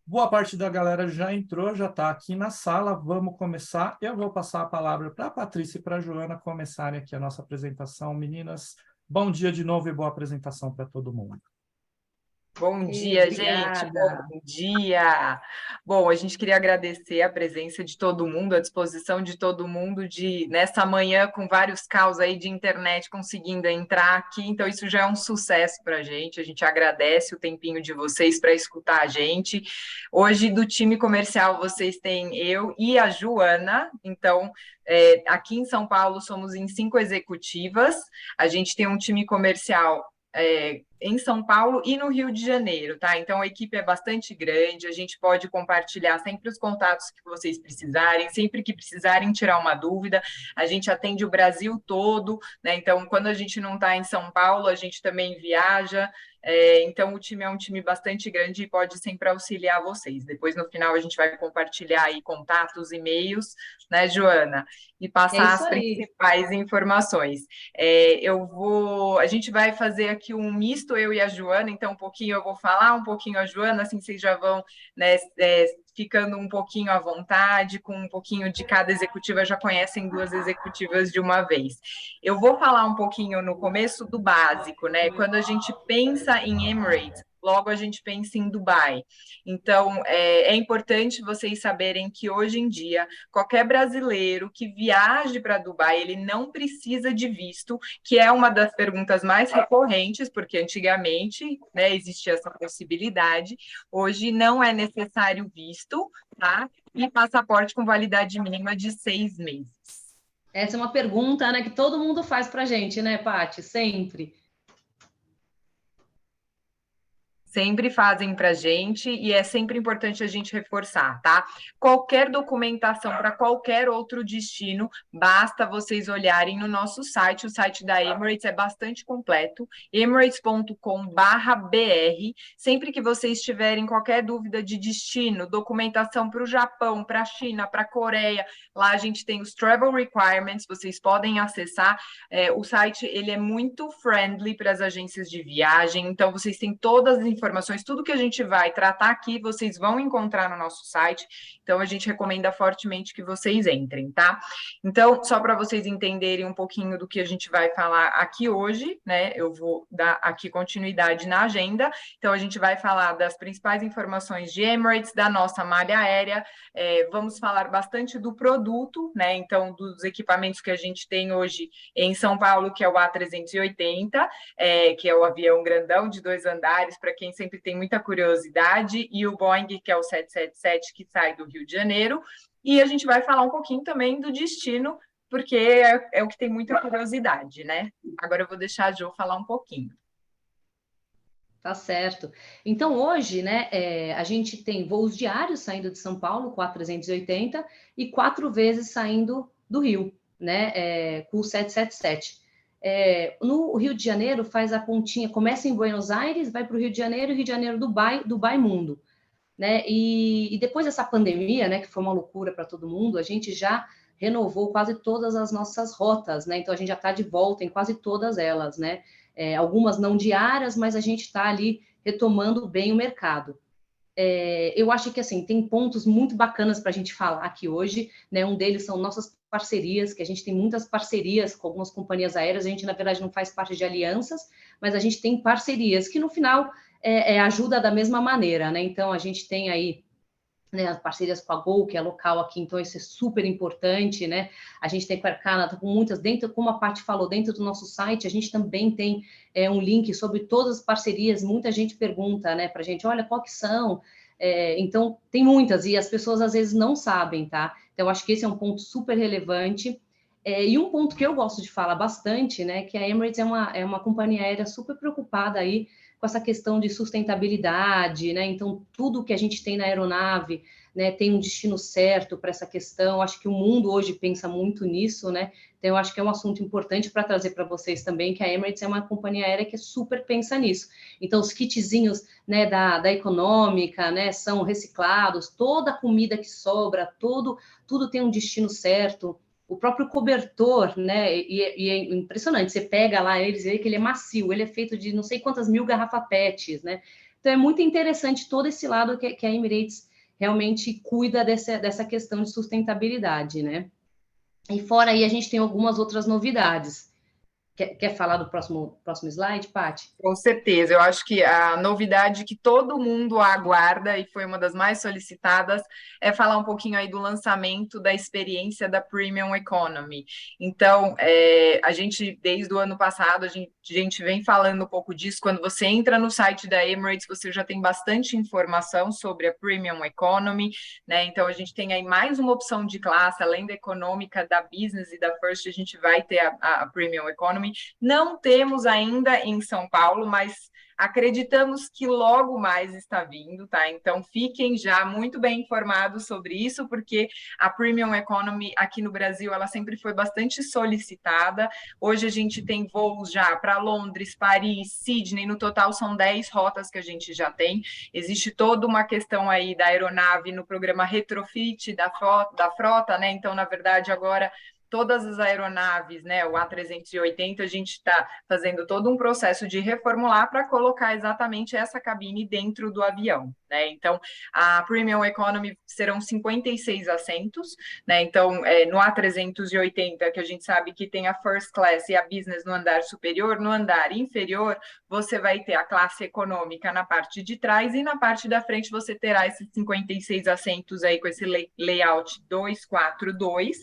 Boa parte da galera já entrou, já está aqui na sala. Vamos começar. Eu vou passar a palavra para a Patrícia e para a Joana começarem aqui a nossa apresentação. Meninas, bom dia de novo e boa apresentação para todo mundo. Bom dia, gente. Bom Obrigada. dia. Bom, a gente queria agradecer a presença de todo mundo, a disposição de todo mundo de nessa manhã com vários caos aí de internet conseguindo entrar aqui. Então isso já é um sucesso para a gente. A gente agradece o tempinho de vocês para escutar a gente. Hoje do time comercial vocês têm eu e a Joana. Então aqui em São Paulo somos em 5 executivas. A gente tem um time comercial em São Paulo e no Rio de Janeiro, tá? Então a equipe é bastante grande, a gente pode compartilhar sempre os contatos que vocês precisarem, sempre que precisarem tirar uma dúvida, a gente atende o Brasil todo, né? Então, quando a gente não está em São Paulo, a gente também viaja. Então, o time é um time bastante grande e pode sempre auxiliar vocês. Depois, no final, a gente vai compartilhar aí contatos, e-mails, né, Joana? E É passar isso as aí. principais informações. A gente vai fazer aqui um misto, eu e a Joana, então um pouquinho eu vou falar, um pouquinho a Joana, assim vocês já vão, né, ficando um pouquinho à vontade, com um pouquinho de cada executiva, já conhecem duas executivas de uma vez. Eu vou falar um pouquinho no começo do básico, né? Quando a gente pensa em Emirates, logo a gente pensa em Dubai. Então, é importante vocês saberem que hoje em dia, qualquer brasileiro que viaje para Dubai, ele não precisa de visto, que é uma das perguntas mais recorrentes, porque antigamente, né, existia essa possibilidade. Hoje não é necessário visto, tá? E passaporte com validade mínima de 6 meses. Essa é uma pergunta, né, que todo mundo faz para a gente, né, Paty? Sempre. Sempre fazem para a gente e é sempre importante a gente reforçar, tá? Qualquer documentação para qualquer outro destino, basta vocês olharem no nosso site. O site da Emirates é bastante completo, emirates.com.br. Sempre que vocês tiverem qualquer dúvida de destino, documentação para o Japão, para a China, para a Coreia, lá a gente tem os travel requirements, vocês podem acessar. O site ele é muito friendly para as agências de viagem, então vocês têm todas as informações, tudo que a gente vai tratar aqui, vocês vão encontrar no nosso site, então a gente recomenda fortemente que vocês entrem, tá? Então, só para vocês entenderem um pouquinho do que a gente vai falar aqui hoje, né? Eu vou dar aqui continuidade na agenda, então a gente vai falar das principais informações de Emirates, da nossa malha aérea, vamos falar bastante do produto, né? Então, dos equipamentos que a gente tem hoje em São Paulo, que é o A380, que é o avião grandão de 2 andares, para quem sempre tem muita curiosidade, e o Boeing, que é o 777, que sai do Rio de Janeiro. E a gente vai falar um pouquinho também do destino, porque é o que tem muita curiosidade, né? Agora eu vou deixar a Jo falar um pouquinho. Tá certo. Então, hoje, né, a gente tem voos diários saindo de São Paulo, com a 380, e 4 vezes saindo do Rio, né, com o 777. No Rio de Janeiro, faz a pontinha, começa em Buenos Aires, vai para o Rio de Janeiro, Rio de Janeiro, Dubai, Dubai Mundo, né? E depois dessa pandemia, né, que foi uma loucura para todo mundo, a gente já renovou quase todas as nossas rotas, né? Então a gente já está de volta em quase todas elas, né? Algumas não diárias, mas a gente está ali retomando bem o mercado. Eu acho que assim tem pontos muito bacanas para a gente falar aqui hoje, né? Um deles são nossas parcerias, que a gente tem muitas parcerias com algumas companhias aéreas. A gente na verdade não faz parte de alianças, mas a gente tem parcerias que no final ajuda da mesma maneira, né? Então a gente tem aí, né, as parcerias com a Gol, que é local aqui, então isso é super importante, né? A gente tem com a Air Canada, com muitas, dentro, como a Paty falou, dentro do nosso site, a gente também tem um link sobre todas as parcerias. Muita gente pergunta, né, pra gente, olha, qual que são? Então, tem muitas, e as pessoas às vezes não sabem, tá? Então, acho que esse é um ponto super relevante. E um ponto que eu gosto de falar bastante, né, que a Emirates é uma companhia aérea super preocupada aí com essa questão de sustentabilidade, né? Então, tudo que a gente tem na aeronave, né, tem um destino certo para essa questão. Acho que o mundo hoje pensa muito nisso, né? Então, eu acho que é um assunto importante para trazer para vocês também, que a Emirates é uma companhia aérea que super pensa nisso. Então, os kitzinhos, né, da econômica, né, são reciclados, toda a comida que sobra, tudo tem um destino certo. O próprio cobertor, né? E é impressionante. Você pega lá, eles veem que ele é macio, ele é feito de não sei quantas mil garrafa PETs, né? Então, é muito interessante todo esse lado que a Emirates realmente cuida dessa questão de sustentabilidade, né? E fora aí, a gente tem algumas outras novidades. Quer falar do próximo slide, Paty? Com certeza, eu acho que a novidade que todo mundo aguarda e foi uma das mais solicitadas é falar um pouquinho aí do lançamento da experiência da Premium Economy. Então, a gente, desde o ano passado, a gente vem falando um pouco disso. Quando você entra no site da Emirates, você já tem bastante informação sobre a Premium Economy, né? Então, a gente tem aí mais uma opção de classe, além da econômica, da Business e da First, a gente vai ter a Premium Economy. Não temos ainda em São Paulo, mas acreditamos que logo mais está vindo, tá? Então fiquem já muito bem informados sobre isso, porque a Premium Economy aqui no Brasil, ela sempre foi bastante solicitada. Hoje a gente tem voos já para Londres, Paris, Sydney, no total são 10 rotas que a gente já tem. Existe toda uma questão aí da aeronave no programa retrofit da frota, né? Então, na verdade, agora todas as aeronaves, né, o A380, a gente está fazendo todo um processo de reformular para colocar exatamente essa cabine dentro do avião, né? Então, a Premium Economy serão 56 assentos, né? Então, no A380, que a gente sabe que tem a First Class e a Business no andar superior, no andar inferior, você vai ter a classe econômica na parte de trás e na parte da frente você terá esses 56 assentos aí com esse layout 242.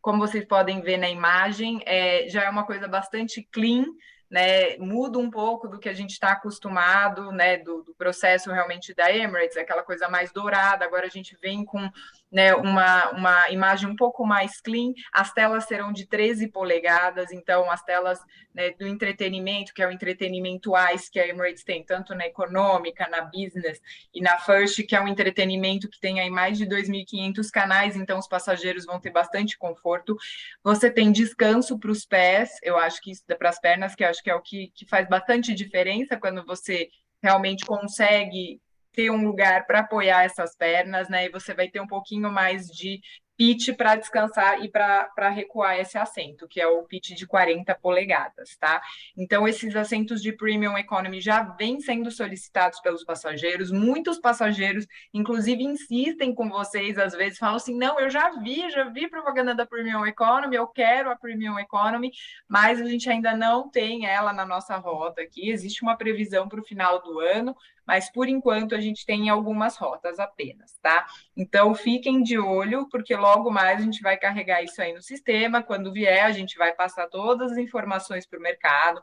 Como vocês podem ver na imagem, já é uma coisa bastante clean, né? Muda um pouco do que a gente está acostumado, né? Do processo realmente da Emirates, aquela coisa mais dourada. Agora a gente vem com, né, uma imagem um pouco mais clean. As telas serão de 13 polegadas, então as telas, né, do entretenimento, que é o entretenimento ICE que a Emirates tem, tanto na econômica, na business e na First, que é um entretenimento que tem aí mais de 2.500 canais, então os passageiros vão ter bastante conforto. Você tem descanso para os pés, eu acho que isso para as pernas, que eu acho que é o que faz bastante diferença quando você realmente consegue ter um lugar para apoiar essas pernas, né? E você vai ter um pouquinho mais de pitch para descansar e para recuar esse assento, que é o pitch de 40 polegadas, tá? Então, esses assentos de Premium Economy já vêm sendo solicitados pelos passageiros. Muitos passageiros, inclusive, insistem com vocês, às vezes, falam assim, não, eu já vi propaganda da Premium Economy, eu quero a Premium Economy, mas a gente ainda não tem ela na nossa rota aqui. Existe uma previsão para o final do ano, mas, por enquanto, a gente tem algumas rotas apenas, tá? Então, fiquem de olho, porque logo mais a gente vai carregar isso aí no sistema. Quando vier, a gente vai passar todas as informações para o mercado,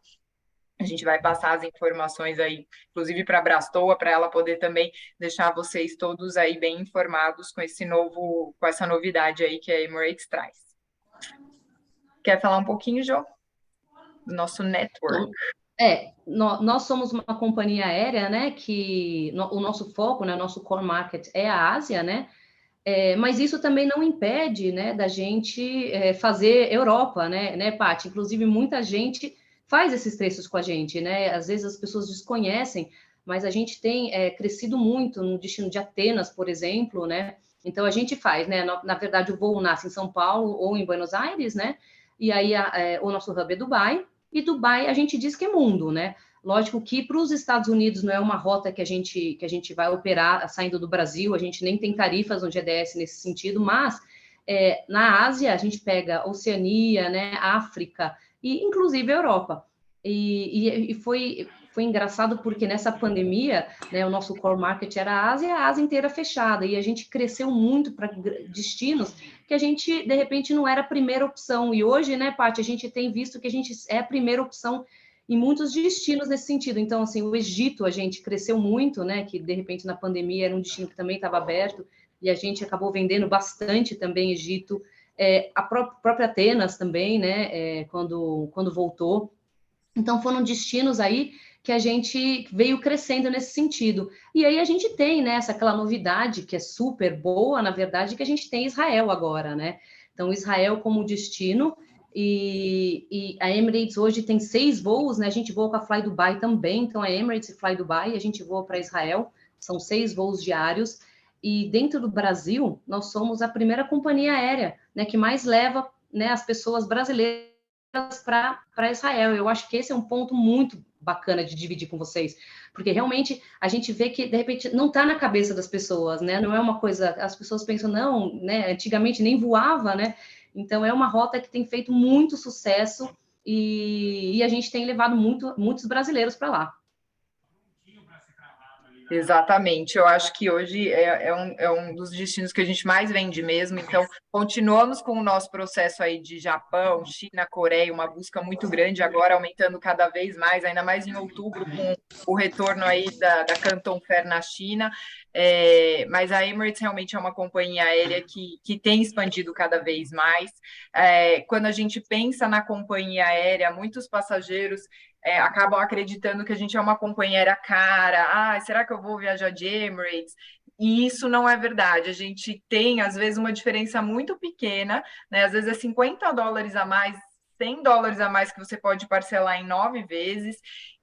a gente vai passar as informações aí, inclusive para a Brastoa, para ela poder também deixar vocês todos aí bem informados com essa novidade aí que a Emirates traz. Quer falar um pouquinho, Jô? Do nosso network. Nós somos uma companhia aérea, né, que o nosso foco, né, nosso core market é a Ásia, né, mas isso também não impede, né, da gente fazer Europa, né, Paty? Inclusive, muita gente faz esses preços com a gente, né, às vezes as pessoas desconhecem, mas a gente tem crescido muito no destino de Atenas, por exemplo, né, então a gente faz, né, na verdade o voo nasce em São Paulo ou em Buenos Aires, né, e aí o nosso hub é Dubai, e Dubai a gente diz que é mundo, né? Lógico que para os Estados Unidos não é uma rota que a gente vai operar saindo do Brasil, a gente nem tem tarifas no GDS nesse sentido, mas na Ásia a gente pega Oceania, né, África e inclusive a Europa. E foi engraçado porque nessa pandemia, né, o nosso core market era a Ásia inteira fechada, e a gente cresceu muito para destinos que a gente, de repente, não era a primeira opção. E hoje, né, Paty, a gente tem visto que a gente é a primeira opção em muitos destinos nesse sentido. Então, assim, o Egito, a gente cresceu muito, né, que de repente na pandemia era um destino que também estava aberto, e a gente acabou vendendo bastante também Egito. A própria Atenas também, né, quando voltou. Então, foram destinos aí que a gente veio crescendo nesse sentido. E aí a gente tem, né, aquela novidade que é super boa, na verdade, que a gente tem Israel agora, né? Então, Israel como destino, e a Emirates hoje tem 6 voos, né? A gente voa com a Fly Dubai também, então a Emirates e Fly Dubai, a gente voa para Israel, são 6 voos diários, e dentro do Brasil, nós somos a primeira companhia aérea, né, que mais leva, né, as pessoas brasileiras para Israel. Eu acho que esse é um ponto muito bacana de dividir com vocês, porque realmente a gente vê que, de repente, não está na cabeça das pessoas, né? Não é uma coisa... As pessoas pensam, não, né? Antigamente nem voava, né? Então, é uma rota que tem feito muito sucesso e a gente tem levado muitos brasileiros para lá. Exatamente, eu acho que hoje é um dos destinos que a gente mais vende mesmo, então continuamos com o nosso processo aí de Japão, China, Coreia, uma busca muito grande agora, aumentando cada vez mais, ainda mais em outubro, com o retorno aí da Canton Fair na China, mas a Emirates realmente é uma companhia aérea que tem expandido cada vez mais. Quando a gente pensa na companhia aérea, muitos passageiros acabam acreditando que a gente é uma companhia cara. Será que eu vou viajar de Emirates? E isso não é verdade. A gente tem, às vezes, uma diferença muito pequena, né? Às vezes é $50 a mais, $100 a mais que você pode parcelar em 9 vezes.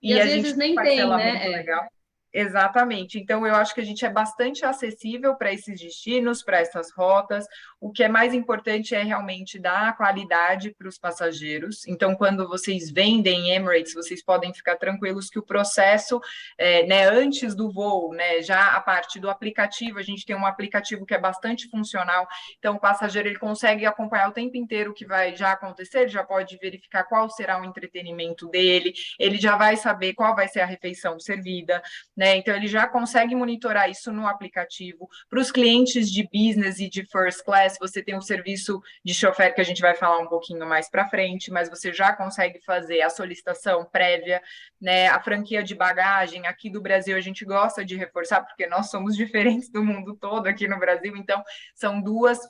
E às vezes nem tem, né? Legal. Exatamente. Então, eu acho que a gente é bastante acessível para esses destinos, para essas rotas. O que é mais importante é realmente dar qualidade para os passageiros. Então, quando vocês vendem Emirates, vocês podem ficar tranquilos que o processo, né, antes do voo, né, já a parte do aplicativo, a gente tem um aplicativo que é bastante funcional. Então, o passageiro ele consegue acompanhar o tempo inteiro o que vai já acontecer, ele já pode verificar qual será o entretenimento dele, ele já vai saber qual vai ser a refeição servida, né? Então, ele já consegue monitorar isso no aplicativo. Para os clientes de business e de first class, você tem um serviço de chofer que a gente vai falar um pouquinho mais para frente, mas você já consegue fazer a solicitação prévia, né? A franquia de bagagem aqui do Brasil a gente gosta de reforçar, porque nós somos diferentes do mundo todo aqui no Brasil, então são duas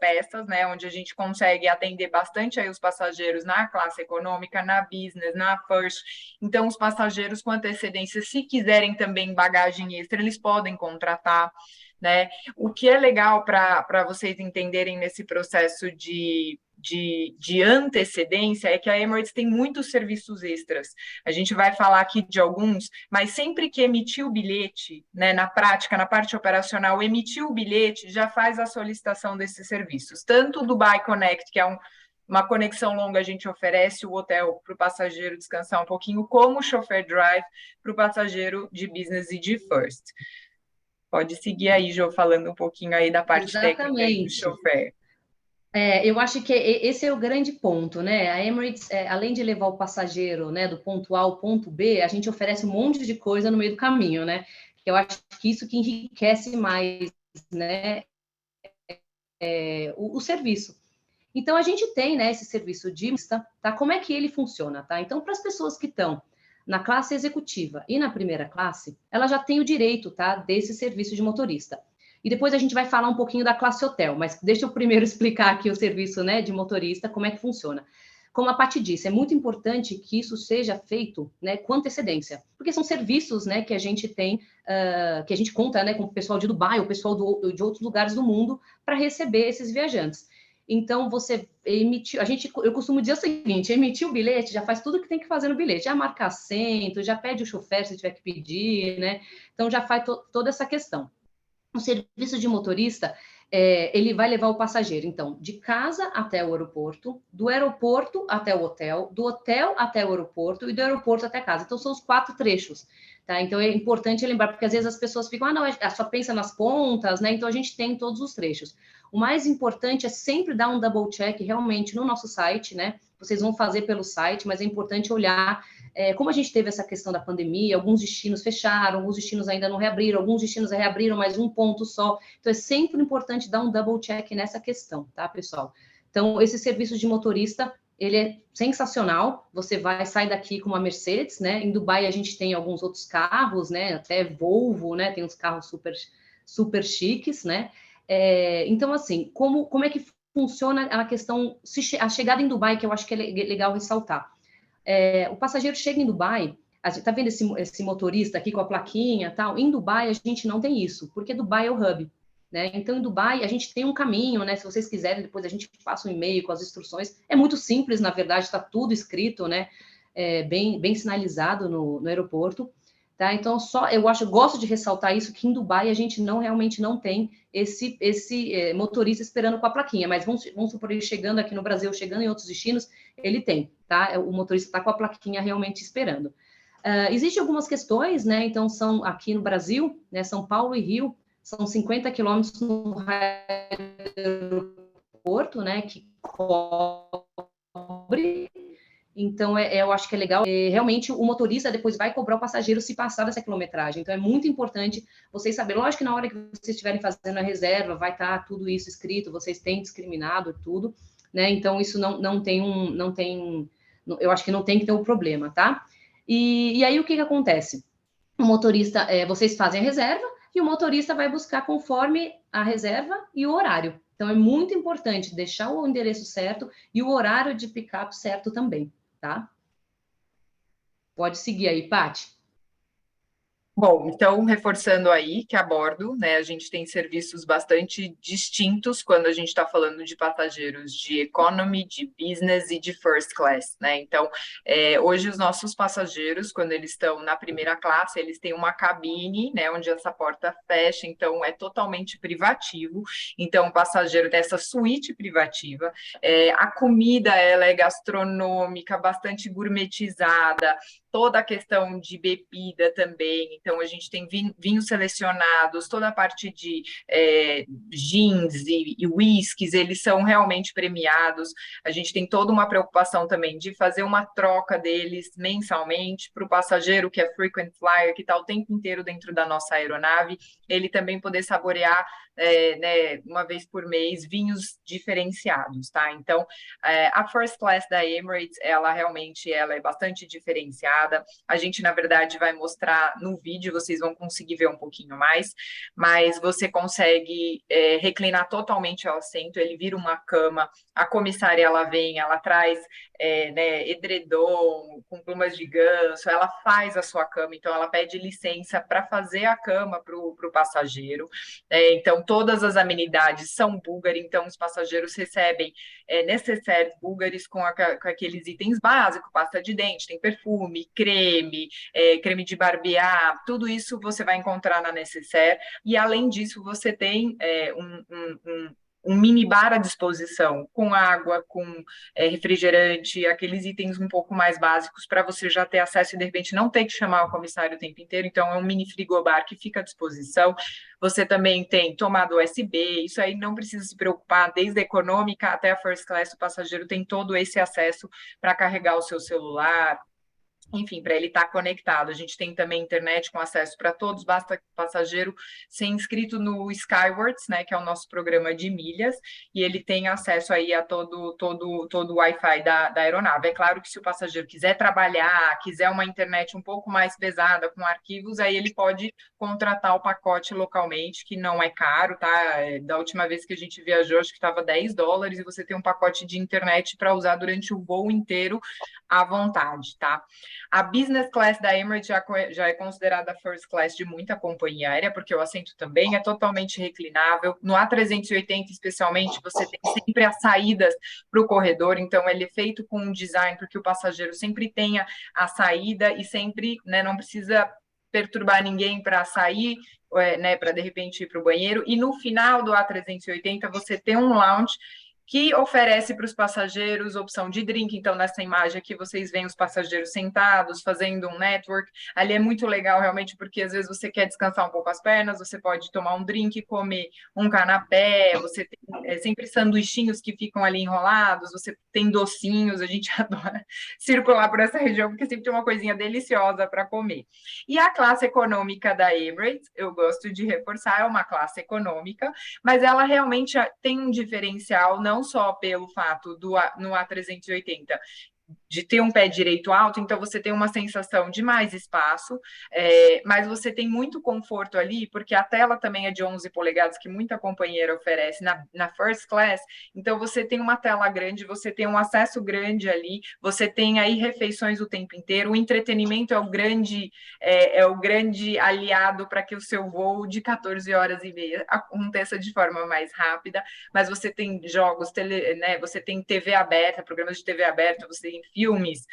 peças, né? Onde a gente consegue atender bastante aí os passageiros na classe econômica, na business, na first. Então, os passageiros com antecedência, se quiserem também bagagem extra, eles podem contratar, né? O que é legal para vocês entenderem nesse processo de antecedência é que a Emirates tem muitos serviços extras. A gente vai falar aqui de alguns, mas sempre que emitir o bilhete, né, na prática, na parte operacional, emitir o bilhete, já faz a solicitação desses serviços. Tanto o Dubai Connect, que é uma conexão longa, a gente oferece o hotel para o passageiro descansar um pouquinho, como o Chauffeur Drive para o passageiro de business e de first. Pode seguir aí, Jo, falando um pouquinho aí da parte técnica aí do chauffeur. Eu acho que esse é o grande ponto, né? A Emirates, além de levar o passageiro, né, do ponto A ao ponto B, a gente oferece um monte de coisa no meio do caminho, né? Eu acho que isso que enriquece mais, né, o serviço. Então, a gente tem, né, esse serviço de mista, tá? Como é que ele funciona, tá? Então, para as pessoas que estão na classe executiva e na primeira classe, ela já tem o direito, tá, desse serviço de motorista. E depois a gente vai falar um pouquinho da classe hotel, mas deixa eu primeiro explicar aqui o serviço, né, de motorista, como é que funciona. Como a Paty disse, é muito importante que isso seja feito, né, com antecedência, porque são serviços, né, que a gente tem, que a gente conta, né, com o pessoal de Dubai, o pessoal de outros lugares do mundo, para receber esses viajantes. Então, você emitiu... Eu costumo dizer o seguinte, emitir o bilhete, já faz tudo o que tem que fazer no bilhete. Já marca assento, já pede o chofer se tiver que pedir, né? Então, já faz toda essa questão. O serviço de motorista, ele vai levar o passageiro, então, de casa até o aeroporto, do aeroporto até o hotel, do hotel até o aeroporto e do aeroporto até casa. Então, são os 4 trechos, tá? Então, é importante lembrar, porque às vezes as pessoas ficam, não, só pensa nas pontas, né? Então, a gente tem todos os trechos. O mais importante é sempre dar um double check realmente no nosso site, né? Vocês vão fazer pelo site, mas é importante olhar, como a gente teve essa questão da pandemia, alguns destinos fecharam, alguns destinos ainda não reabriram, alguns destinos reabriram, mas um ponto só. Então, é sempre importante dar um double check nessa questão, tá, pessoal? Então, esse serviço de motorista, ele é sensacional. Você sai daqui com uma Mercedes, né? Em Dubai, a gente tem alguns outros carros, né? Até Volvo, né? Tem uns carros super, super chiques, né? Então, assim, como é que funciona a questão, a chegada em Dubai, que eu acho que é legal ressaltar. O passageiro chega em Dubai, tá vendo esse motorista aqui com a plaquinha e tal? Em Dubai, a gente não tem isso, porque Dubai é o hub, né? Então, em Dubai, a gente tem um caminho, né? Se vocês quiserem, depois a gente passa um e-mail com as instruções. É muito simples, na verdade, está tudo escrito, né? Bem sinalizado no aeroporto. tá? Então, gosto de ressaltar isso, que em Dubai a gente realmente não tem esse motorista esperando com a plaquinha, mas vamos supor, ele chegando aqui no Brasil, chegando em outros destinos, ele tem, tá? O motorista está com a plaquinha realmente esperando. Existem algumas questões, né? Então, são aqui no Brasil, né? São Paulo e Rio, são 50 quilômetros no aeroporto, né? Que cobre. Então, eu acho que é legal. Realmente, o motorista depois vai cobrar o passageiro se passar dessa quilometragem. Então, é muito importante vocês saberem. Lógico que na hora que vocês estiverem fazendo a reserva, vai estar tudo isso escrito, vocês têm discriminado tudo, né? Então, isso não tem eu acho que não tem que ter um problema, tá? E aí, o que acontece? O motorista, vocês fazem a reserva e o motorista vai buscar conforme a reserva e o horário. Então, é muito importante deixar o endereço certo e o horário de pick-up certo também, tá? Pode seguir aí, Paty. Bom, então, reforçando aí que a bordo, né, a gente tem serviços bastante distintos quando a gente está falando de passageiros de economy, de business e de first class, né? Então, hoje os nossos passageiros, quando eles estão na primeira classe, eles têm uma cabine, né, onde essa porta fecha, então é totalmente privativo. Então, o passageiro dessa suíte privativa, a comida, ela é gastronômica, bastante gourmetizada, toda a questão de bebida também. Então, a gente tem vinhos selecionados, toda a parte de gins e whiskies, eles são realmente premiados. A gente tem toda uma preocupação também de fazer uma troca deles mensalmente para o passageiro que é frequent flyer, que está o tempo inteiro dentro da nossa aeronave, ele também poder saborear né, uma vez por mês vinhos diferenciados, tá? Então, a first class da Emirates, ela é bastante diferenciada. A gente, na verdade, vai mostrar no vídeo, vocês vão conseguir ver um pouquinho mais, mas você consegue reclinar totalmente o assento, ele vira uma cama, a comissária, ela vem, ela traz né, edredom, com plumas de ganso, ela faz a sua cama, então ela pede licença para fazer a cama para o passageiro. Então, todas as amenidades são búlgaras, então os passageiros recebem necessários búlgares com aqueles itens básicos, pasta de dente, tem perfume, creme, creme de barbear, tudo isso você vai encontrar na necessaire, e além disso você tem um minibar à disposição, com água, com refrigerante, aqueles itens um pouco mais básicos para você já ter acesso e de repente não ter que chamar o comissário o tempo inteiro. Então é um mini frigobar que fica à disposição. Você também tem tomada USB, isso aí não precisa se preocupar, desde a econômica até a first class, o passageiro tem todo esse acesso para carregar o seu celular, enfim, para ele estar conectado. A gente tem também internet com acesso para todos, basta que o passageiro ser inscrito no Skywards, né, que é o nosso programa de milhas, e ele tem acesso aí a todo o Wi-Fi da aeronave. É claro que se o passageiro quiser trabalhar, quiser uma internet um pouco mais pesada, com arquivos, aí ele pode contratar o pacote localmente, que não é caro, tá? Da última vez que a gente viajou, acho que estava $10, e você tem um pacote de internet para usar durante o voo inteiro à vontade, tá? A business class da Emirates já é considerada first class de muita companhia aérea, porque o assento também é totalmente reclinável. No A380, especialmente, você tem sempre as saídas para o corredor, então ele é feito com um design porque o passageiro sempre tenha a saída e sempre, né, não precisa perturbar ninguém para sair, né, para de repente ir para o banheiro. E no final do A380, você tem um lounge que oferece para os passageiros opção de drink. Então, nessa imagem aqui, vocês veem os passageiros sentados, fazendo um network. Ali é muito legal, realmente, porque às vezes você quer descansar um pouco as pernas, você pode tomar um drink, comer um canapé, você tem sempre sanduichinhos que ficam ali enrolados, você tem docinhos, a gente adora circular por essa região, porque sempre tem uma coisinha deliciosa para comer. E a classe econômica da Emirates, eu gosto de reforçar, é uma classe econômica, mas ela realmente tem um diferencial, não só pelo fato no A380 de ter um pé direito alto, então você tem uma sensação de mais espaço, mas você tem muito conforto ali, porque a tela também é de 11 polegadas, que muita companhia oferece na first class, então você tem uma tela grande, você tem um acesso grande ali, você tem aí refeições o tempo inteiro, o entretenimento é o grande aliado para que o seu voo de 14h30 aconteça de forma mais rápida, mas você tem jogos, né, você tem TV aberta, programas de TV aberta, você tem filmes,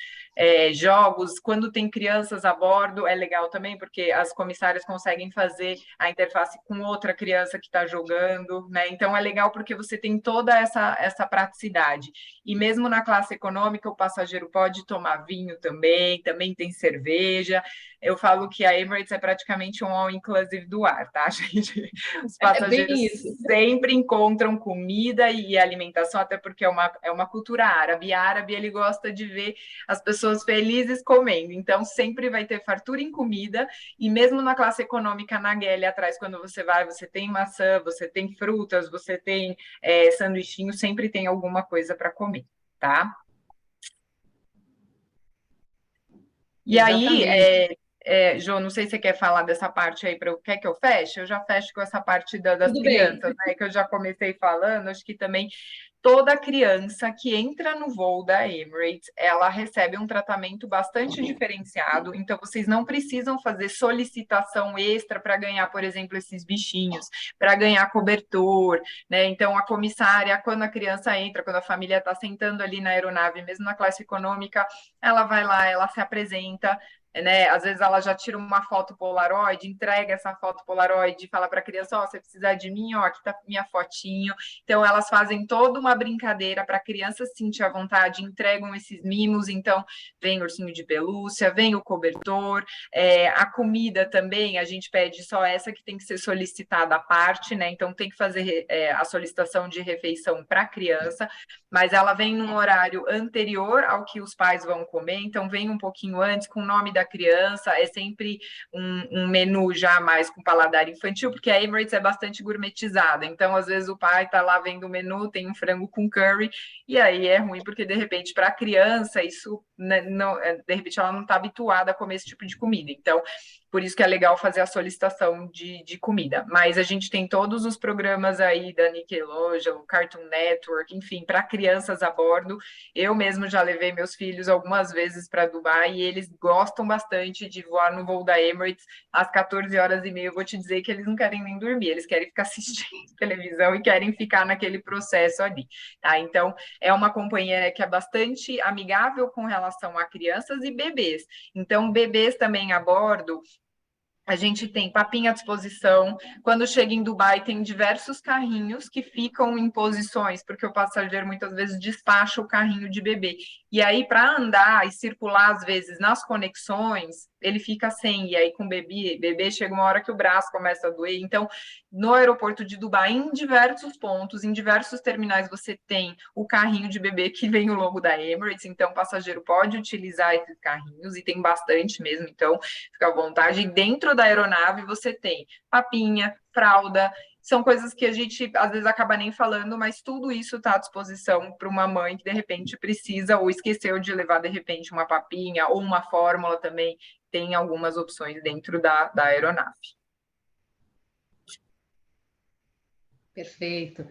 jogos. Quando tem crianças a bordo, é legal também, porque as comissárias conseguem fazer a interface com outra criança que está jogando, né? Então, é legal porque você tem toda essa praticidade. E mesmo na classe econômica, o passageiro pode tomar vinho também tem cerveja. Eu falo que a Emirates é praticamente um all-inclusive do ar, tá, gente? Os passageiros sempre encontram comida e alimentação, até porque é uma cultura árabe. E árabe, ele gosta de ver as pessoas felizes comendo. Então, sempre vai ter fartura em comida. E mesmo na classe econômica, na galley atrás, quando você vai, você tem maçã, você tem frutas, você tem sanduichinho, sempre tem alguma coisa para comer, tá? E aí, Jô, não sei se você quer falar dessa parte aí, quer que eu feche? Eu já fecho com essa parte das crianças, né? Que eu já comecei falando, acho que também toda criança que entra no voo da Emirates, ela recebe um tratamento bastante diferenciado, então vocês não precisam fazer solicitação extra para ganhar, por exemplo, esses bichinhos, para ganhar cobertor, né? Então a comissária, quando a criança entra, quando a família está sentando ali na aeronave, mesmo na classe econômica, ela vai lá, ela se apresenta, né? Às vezes ela já tira uma foto Polaroid, entrega essa foto Polaroid e fala para a criança, você precisar de mim, aqui está minha fotinho. Então elas fazem toda uma brincadeira para a criança se sentir à vontade, entregam esses mimos, então vem ursinho de pelúcia, vem o cobertor, a comida também, a gente pede só essa que tem que ser solicitada à parte, né? Então tem que fazer a solicitação de refeição para a criança, mas ela vem num horário anterior ao que os pais vão comer, então vem um pouquinho antes, com o nome da criança, é sempre um menu já mais com paladar infantil, porque a Emirates é bastante gourmetizada, então às vezes o pai está lá vendo o menu, tem um frango com curry, e aí é ruim, porque de repente para a criança isso, né, não, de repente ela não está habituada a comer esse tipo de comida, então por isso que é legal fazer a solicitação de comida. Mas a gente tem todos os programas aí da Nickelodeon, Cartoon Network, enfim, para crianças a bordo. Eu mesmo já levei meus filhos algumas vezes para Dubai e eles gostam bastante de voar no voo da Emirates às 14h30. Eu vou te dizer que eles não querem nem dormir, eles querem ficar assistindo televisão e querem ficar naquele processo ali. Tá? Então, é uma companhia que é bastante amigável com relação a crianças e bebês. Então, bebês também a bordo, a gente tem papinha à disposição. Quando chega em Dubai, tem diversos carrinhos que ficam em posições, porque o passageiro muitas vezes despacha o carrinho de bebê. E aí, para andar e circular, às vezes, nas conexões, ele fica sem. E aí, com bebê, chega uma hora que o braço começa a doer. Então, no aeroporto de Dubai, em diversos pontos, em diversos terminais, você tem o carrinho de bebê que vem o logo da Emirates. Então, o passageiro pode utilizar esses carrinhos, e tem bastante mesmo. Então, fica à vontade. E dentro da aeronave, você tem papinha, fralda, são coisas que a gente às vezes acaba nem falando, mas tudo isso está à disposição para uma mãe que de repente precisa ou esqueceu de levar de repente uma papinha ou uma fórmula também, tem algumas opções dentro da aeronave. Perfeito.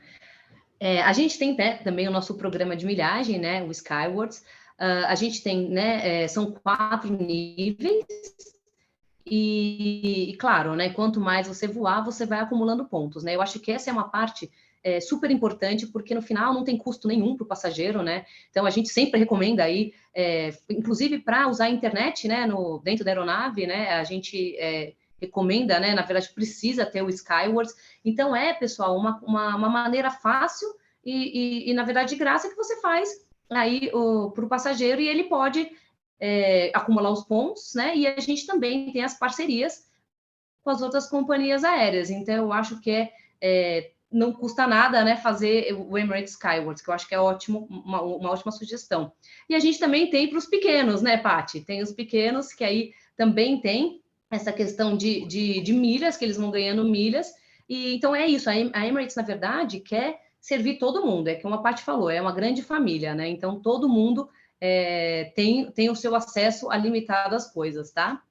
A gente tem também o nosso programa de milhagem, né, o Skywards. A gente tem, né, são 4 níveis. E claro, né, quanto mais você voar, você vai acumulando pontos, né? Eu acho que essa é uma parte super importante, porque no final não tem custo nenhum para o passageiro, né? Então a gente sempre recomenda aí, inclusive para usar a internet, né, dentro da aeronave, né? A gente recomenda, né? Na verdade, precisa ter o Skywards. Então pessoal, uma maneira fácil e na verdade de graça que você faz aí para o passageiro e ele pode acumular os pontos, né? E a gente também tem as parcerias com as outras companhias aéreas. Então, eu acho que não custa nada, né, fazer o Emirates Skywards, que eu acho que é ótimo, uma ótima sugestão. E a gente também tem para os pequenos, né, Paty? Tem os pequenos que aí também tem essa questão de milhas, que eles vão ganhando milhas. E então é isso, a Emirates, na verdade, quer servir todo mundo. Como a Paty falou, é uma grande família, né? Então, todo mundo tem o seu acesso a limitadas coisas, tá?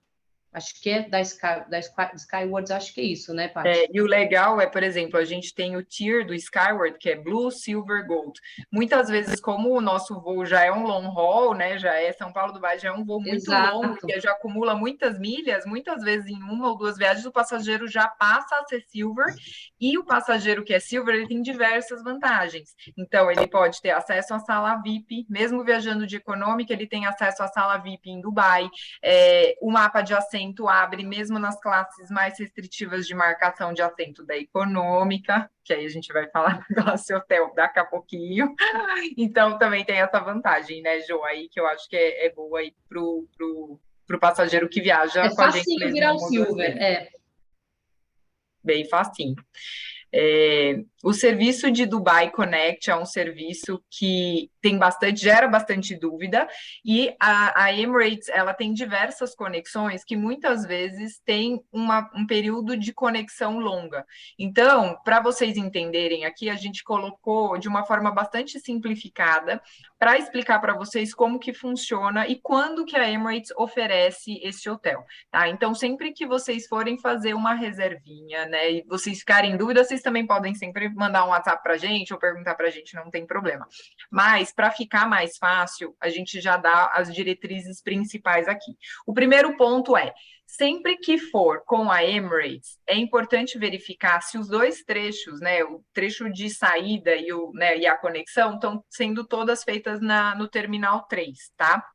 Acho que é da Skywards, acho que é isso, né, Paty? E o legal é, por exemplo, a gente tem o tier do Skyward, que é Blue, Silver, Gold. Muitas vezes, como o nosso voo já é um long haul, né, já é São Paulo-Dubai, já é um voo muito longo, que já acumula muitas milhas, muitas vezes em uma ou duas viagens o passageiro já passa a ser Silver, e o passageiro que é Silver, ele tem diversas vantagens. Então, ele pode ter acesso à sala VIP, mesmo viajando de econômica, ele tem acesso à sala VIP em Dubai, o mapa de assento abre mesmo nas classes mais restritivas de marcação de assento da econômica, que aí a gente vai falar da classe hotel daqui a pouquinho. Então, também tem essa vantagem, né, Jo, aí que eu acho que é boa aí pro passageiro que viaja com a gente. É facinho virar o Silver, Bem facinho. O serviço de Dubai Connect é um serviço que gera bastante dúvida, e a Emirates ela tem diversas conexões que muitas vezes tem um período de conexão longa. Então, para vocês entenderem aqui, a gente colocou de uma forma bastante simplificada para explicar para vocês como que funciona e quando que a Emirates oferece esse hotel, tá? Então, sempre que vocês forem fazer uma reservinha, né, e vocês ficarem em dúvida, vocês também podem sempre mandar um WhatsApp para a gente ou perguntar para a gente, não tem problema. Mas, para ficar mais fácil, a gente já dá as diretrizes principais aqui. O primeiro ponto é, sempre que for com a Emirates, é importante verificar se os dois trechos, né, o trecho de saída e a conexão, estão sendo todas feitas no Terminal 3, tá?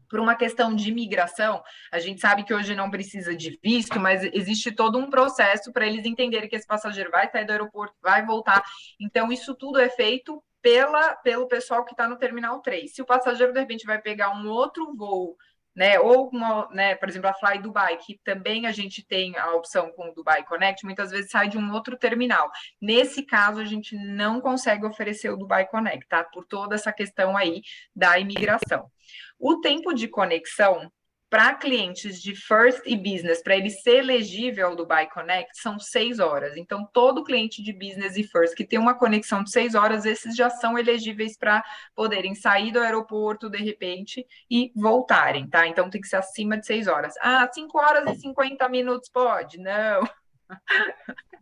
Por uma questão de imigração, a gente sabe que hoje não precisa de visto, mas existe todo um processo para eles entenderem que esse passageiro vai sair do aeroporto, vai voltar. Então, isso tudo é feito pelo pessoal que está no Terminal 3. Se o passageiro, de repente, vai pegar um outro voo, né, ou por exemplo, a Fly Dubai, que também a gente tem a opção com o Dubai Connect, muitas vezes sai de um outro terminal. Nesse caso, a gente não consegue oferecer o Dubai Connect, tá? Por toda essa questão aí da imigração. O tempo de conexão para clientes de First e Business, para ele ser elegível ao Dubai Connect, são 6 horas. Então, todo cliente de Business e First que tem uma conexão de 6 horas, esses já são elegíveis para poderem sair do aeroporto, de repente, e voltarem, tá? Então, tem que ser acima de 6 horas. 5 horas e 50 minutos pode? Não.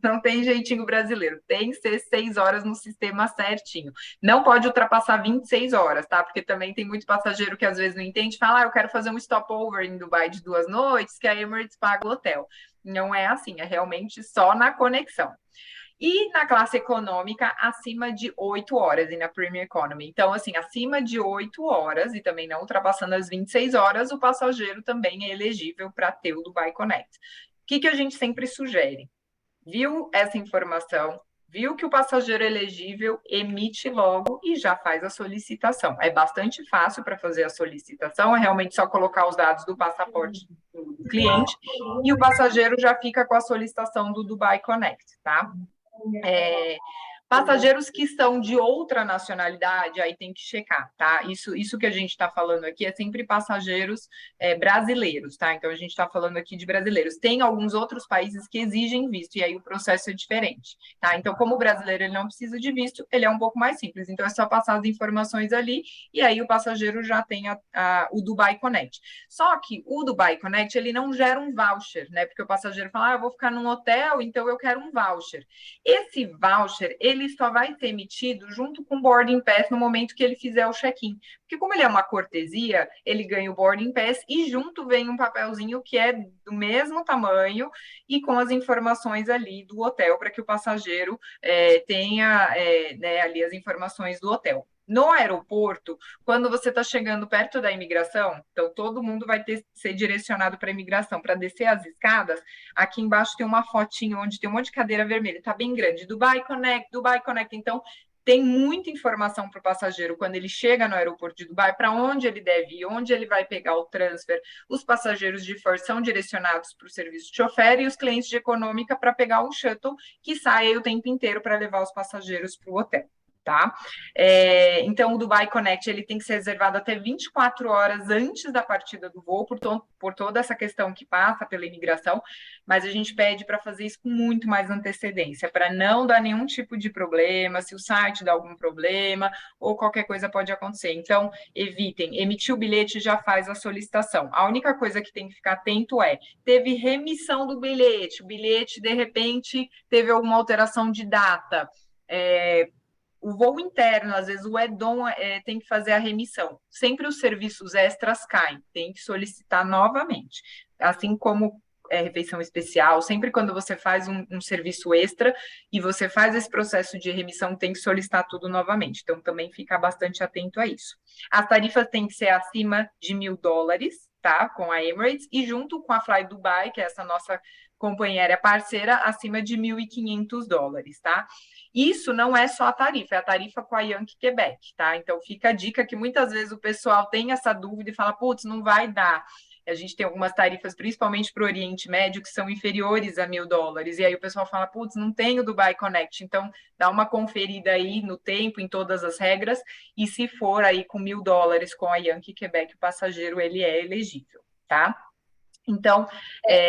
Não tem jeitinho brasileiro, tem que ser 6 horas no sistema certinho. Não pode ultrapassar 26 horas, tá? Porque também tem muito passageiro que às vezes não entende, fala, eu quero fazer um stopover em Dubai de 2 noites, que a Emirates paga o hotel. Não é assim, é realmente só na conexão. E na classe econômica, acima de 8 horas, e na Premium Economy. Então, assim, acima de 8 horas, e também não ultrapassando as 26 horas, o passageiro também é elegível para ter o Dubai Connect. O que a gente sempre sugere? Viu essa informação, viu que o passageiro é elegível, emite logo e já faz a solicitação. É bastante fácil para fazer a solicitação, é realmente só colocar os dados do passaporte do cliente e o passageiro já fica com a solicitação do Dubai Connect, tá? Passageiros que são de outra nacionalidade, aí tem que checar, tá? Isso que a gente está falando aqui é sempre passageiros brasileiros, tá? Então, a gente está falando aqui de brasileiros. Tem alguns outros países que exigem visto, e aí o processo é diferente, tá? Então, como o brasileiro ele não precisa de visto, ele é um pouco mais simples. Então, é só passar as informações ali, e aí o passageiro já tem o Dubai Connect. Só que o Dubai Connect, ele não gera um voucher, né? Porque o passageiro fala, eu vou ficar num hotel, então eu quero um voucher. Esse voucher, ele só vai ser emitido junto com o boarding pass no momento que ele fizer o check-in. Porque como ele é uma cortesia, ele ganha o boarding pass e junto vem um papelzinho que é do mesmo tamanho e com as informações ali do hotel, para que o passageiro tenha né, ali as informações do hotel. No aeroporto, quando você está chegando perto da imigração, então todo mundo vai ser direcionado para a imigração. Para descer as escadas, aqui embaixo tem uma fotinho onde tem um monte de cadeira vermelha, está bem grande, Dubai Connect, Dubai Connect. Então, tem muita informação para o passageiro quando ele chega no aeroporto de Dubai, para onde ele deve ir, onde ele vai pegar o transfer. Os passageiros de First são direcionados para o serviço de chofer e os clientes de econômica para pegar um shuttle que sai o tempo inteiro para levar os passageiros para o hotel. tá? Então, o Dubai Connect ele tem que ser reservado até 24 horas antes da partida do voo, por toda essa questão que passa pela imigração, mas a gente pede para fazer isso com muito mais antecedência, para não dar nenhum tipo de problema, se o site dá algum problema, ou qualquer coisa pode acontecer. Então, evitem, emitir o bilhete já faz a solicitação. A única coisa que tem que ficar atento teve remissão do bilhete, o bilhete, de repente, teve alguma alteração de data, o voo interno, às vezes o add-on tem que fazer a remissão. Sempre os serviços extras caem, tem que solicitar novamente. Assim como refeição especial, sempre quando você faz um serviço extra e você faz esse processo de remissão, tem que solicitar tudo novamente. Então, também fica bastante atento a isso. As tarifas têm que ser acima de $1.000, tá? Com a Emirates, e junto com a Fly Dubai, que é essa nossa companhia aérea parceira, acima de $1.500, tá? Isso não é só a tarifa, é a tarifa com a Yankee Quebec, tá? Então, fica a dica que muitas vezes o pessoal tem essa dúvida e fala, putz, não vai dar. A gente tem algumas tarifas, principalmente para o Oriente Médio, que são inferiores a $1.000. E aí o pessoal fala, putz, não tem o Dubai Connect. Então, dá uma conferida aí no tempo, em todas as regras. E se for aí com $1.000 com a Yankee Quebec, o passageiro, ele é elegível, tá? Então,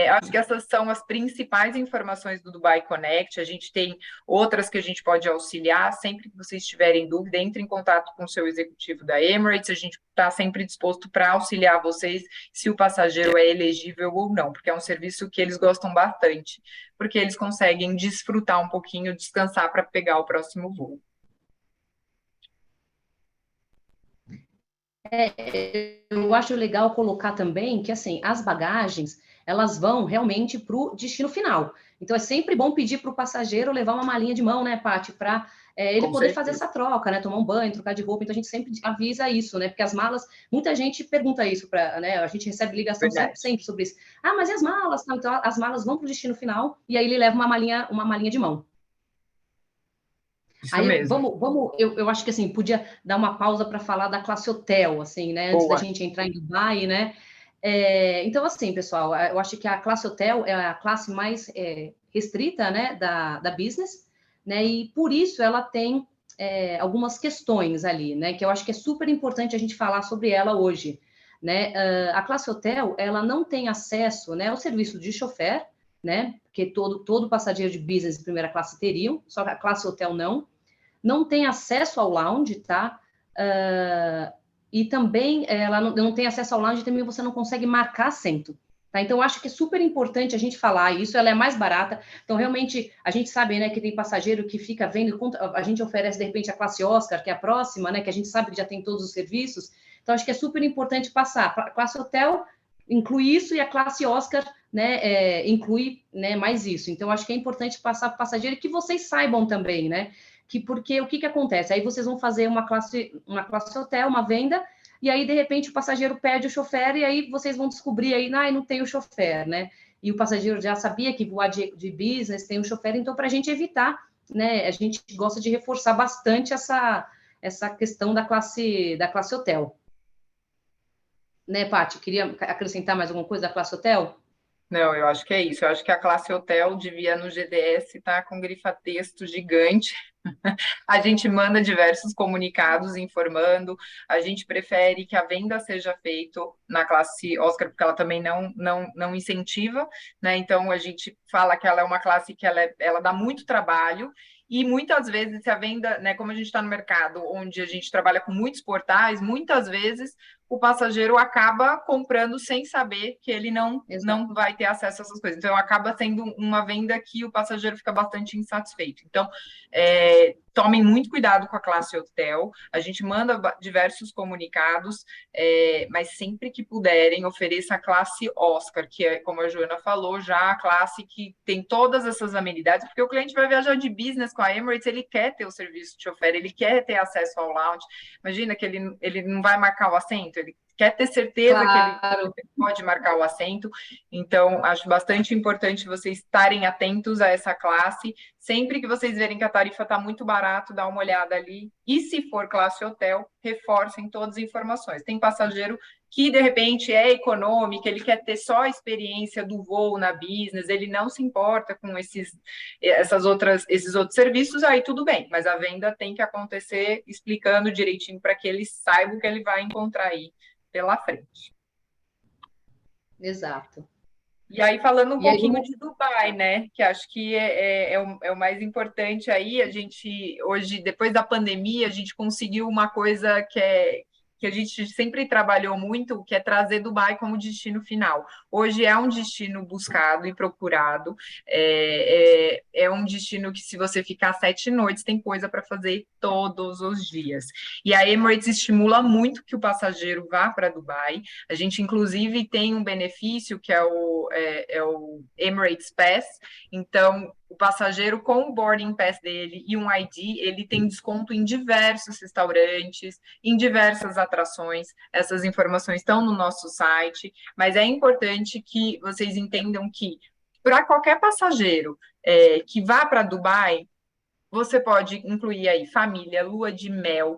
acho que essas são as principais informações do Dubai Connect. A gente tem outras que a gente pode auxiliar. Sempre que vocês tiverem dúvida, entre em contato com o seu executivo da Emirates. A gente está sempre disposto para auxiliar vocês se o passageiro é elegível ou não, porque é um serviço que eles gostam bastante, porque eles conseguem desfrutar um pouquinho, descansar para pegar o próximo voo. Eu acho legal colocar também que, assim, as bagagens, elas vão realmente para o destino final. Então, é sempre bom pedir para o passageiro levar uma malinha de mão, né, Paty, para ele poder fazer essa troca, né, tomar um banho, trocar de roupa. Então, a gente sempre avisa isso, né, porque as malas, muita gente pergunta isso, né, a gente recebe ligação sempre sobre isso. Ah, mas e as malas? Então, as malas vão para o destino final e aí ele leva uma malinha de mão. Isso aí mesmo. Eu acho que assim, podia dar uma pausa para falar da classe hotel, assim, né? Antes da gente entrar em Dubai, né? Então, assim, pessoal, eu acho que a classe hotel é a classe mais restrita, né, da business, né? E por isso ela tem algumas questões ali, né? Que eu acho que é super importante a gente falar sobre ela hoje, né? A classe hotel, ela não tem acesso, né, ao serviço de chofer, né? Porque todo passageiro de business de primeira classe teriam, só que a classe hotel não tem acesso ao lounge, tá? E também ela não tem acesso ao lounge, também você não consegue marcar assento, tá? Então, eu acho que é super importante a gente falar isso, ela é mais barata. Então, realmente, a gente sabe, né, que tem passageiro que fica vendo, a gente oferece, de repente, a classe Oscar, que é a próxima, né, que a gente sabe que já tem todos os serviços. Então, acho que é super importante passar. A classe hotel inclui isso e a classe Oscar, né, inclui, né, mais isso. Então, acho que é importante passar para o passageiro que vocês saibam também, né? Porque o que acontece? Aí vocês vão fazer uma classe hotel, uma venda, e aí, de repente, o passageiro pede o chofer, e aí vocês vão descobrir aí, não tem o chofer, né? E o passageiro já sabia que voar de business tem o chofer, então, para a gente evitar, né? A gente gosta de reforçar bastante essa questão da classe hotel. Né, Paty? Queria acrescentar mais alguma coisa da classe hotel? Não, eu acho que é isso. Eu acho que a classe hotel devia no GDS estar com grifa-texto gigante. A gente manda diversos comunicados informando. A gente prefere que a venda seja feita na classe Oscar, porque ela também não incentiva, né? Então a gente fala que ela é uma classe que ela dá muito trabalho. E muitas vezes, se a venda, né, como a gente está no mercado onde a gente trabalha com muitos portais, muitas vezes o passageiro acaba comprando sem saber que ele não vai ter acesso a essas coisas. Então, acaba sendo uma venda que o passageiro fica bastante insatisfeito. Então, tomem muito cuidado com a classe hotel. A gente manda diversos comunicados, mas sempre que puderem, ofereça a classe Oscar, que é, como a Joana falou, já a classe que tem todas essas amenidades, porque o cliente vai viajar de business com a Emirates, ele quer ter o serviço de chofer, ele quer ter acesso ao lounge. Imagina que ele não vai marcar o assento, ele quer ter certeza Claro. que ele pode marcar o assento. Então, acho bastante importante vocês estarem atentos a essa classe. Sempre que vocês verem que a tarifa está muito barato, dá uma olhada ali. E se for classe hotel, reforcem todas as informações. Tem passageiro que de repente é econômica, ele quer ter só a experiência do voo na business, ele não se importa com esses outros serviços, aí tudo bem, mas a venda tem que acontecer explicando direitinho para que ele saiba o que ele vai encontrar aí pela frente. Exato. E aí, falando um pouquinho de Dubai, né? Que acho que é o mais importante aí, a gente, hoje, depois da pandemia, a gente conseguiu uma coisa que a gente sempre trabalhou muito, que é trazer Dubai como destino final. Hoje é um destino buscado e procurado, é um destino que, se você ficar 7 noites, tem coisa para fazer todos os dias. E a Emirates estimula muito que o passageiro vá para Dubai. A gente, inclusive, tem um benefício que é o Emirates Pass. Então, o passageiro com o boarding pass dele e um ID, ele tem desconto em diversos restaurantes, em diversas atrações. Essas informações estão no nosso site, mas é importante que vocês entendam que, para qualquer passageiro que vá para Dubai, você pode incluir aí família, lua de mel,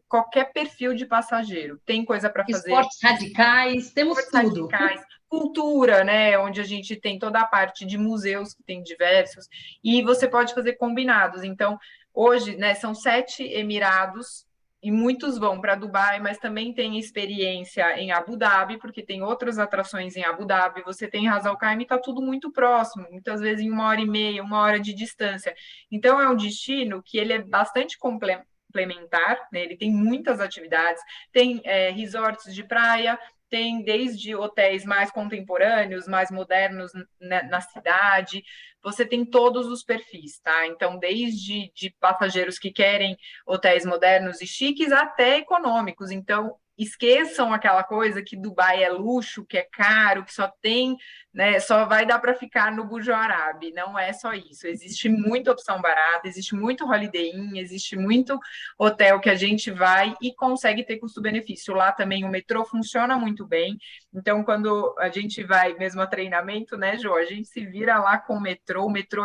qualquer perfil de passageiro. Tem coisa para fazer. Esportes radicais, temos tudo. Radicais, cultura, né? Onde a gente tem toda a parte de museus, que tem diversos, e você pode fazer combinados. Então, hoje, né, são 7 emirados, e muitos vão para Dubai, mas também tem experiência em Abu Dhabi, porque tem outras atrações em Abu Dhabi, você tem Ras Al Khaimah, está tudo muito próximo, muitas vezes em 1h30, 1 hora de distância. Então, é um destino que ele é bastante complementar, né? Ele tem muitas atividades, tem resorts de praia, tem desde hotéis mais contemporâneos, mais modernos na cidade, você tem todos os perfis, tá? Então, desde de passageiros que querem hotéis modernos e chiques até econômicos. Então, esqueçam aquela coisa que Dubai é luxo, que é caro, que só tem, né, só vai dar para ficar no Burj Al Arab. Não é só isso. Existe muita opção barata, existe muito Holiday Inn, existe muito hotel que a gente vai e consegue ter custo-benefício. Lá também o metrô funciona muito bem. Então, quando a gente vai mesmo a treinamento, né, Jo, a gente se vira lá com o metrô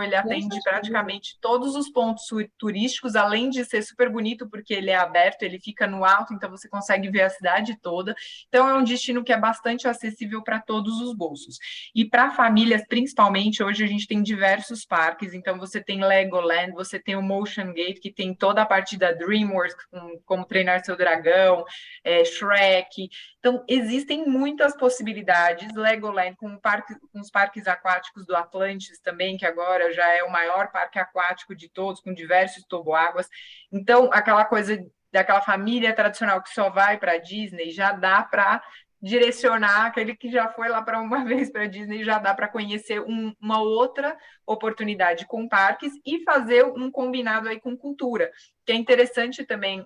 ele atende praticamente todos os pontos turísticos, além de ser super bonito, porque ele é aberto, ele fica no alto, então você consegue ver a cidade toda. Então, é um destino que é bastante acessível para todos os bolsos. E para famílias, principalmente, hoje a gente tem diversos parques, então você tem Legoland, você tem o Motion Gate, que tem toda a parte da DreamWorks, como treinar seu dragão, Shrek. Então, existem muitas possibilidades. Legoland, com os parques aquáticos do Atlantis também, que agora já é o maior parque aquático de todos, com diversos toboáguas. Então, aquela coisa daquela família tradicional que só vai para a Disney, já dá para direcionar aquele que já foi lá para uma vez para a Disney, já dá para conhecer uma outra oportunidade com parques e fazer um combinado aí com cultura, que é interessante também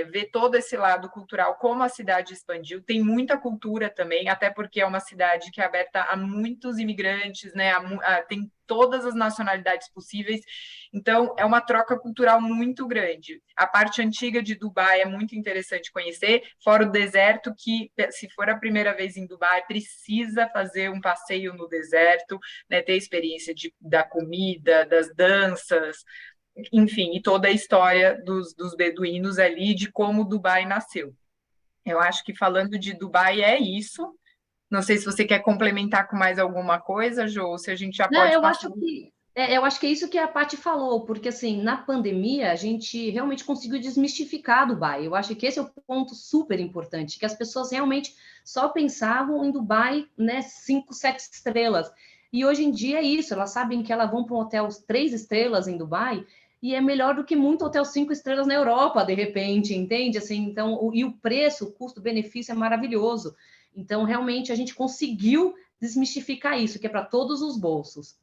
ver todo esse lado cultural, como a cidade expandiu, tem muita cultura também, até porque é uma cidade que é aberta a muitos imigrantes, né? Tem todas as nacionalidades possíveis, então é uma troca cultural muito grande. A parte antiga de Dubai é muito interessante conhecer, fora o deserto, que se for a primeira vez em Dubai, precisa fazer um passeio no deserto, né? Ter experiência da comida, das danças, enfim, e toda a história dos beduínos ali, de como Dubai nasceu. Eu acho que falando de Dubai é isso. Não sei se você quer complementar com mais alguma coisa, Jo, ou se a gente já Não, pode eu passar. eu acho que é isso que a Paty falou, porque assim, na pandemia a gente realmente conseguiu desmistificar Dubai. Eu acho que esse é o ponto super importante, que as pessoas realmente só pensavam em Dubai, né, 5, 7 estrelas. E hoje em dia é isso, elas sabem que elas vão para um hotel 3 estrelas em Dubai e é melhor do que muito hotel 5 estrelas na Europa, de repente, entende? Assim, então, e o preço, o custo-benefício é maravilhoso. Então, realmente, a gente conseguiu desmistificar isso, que é para todos os bolsos.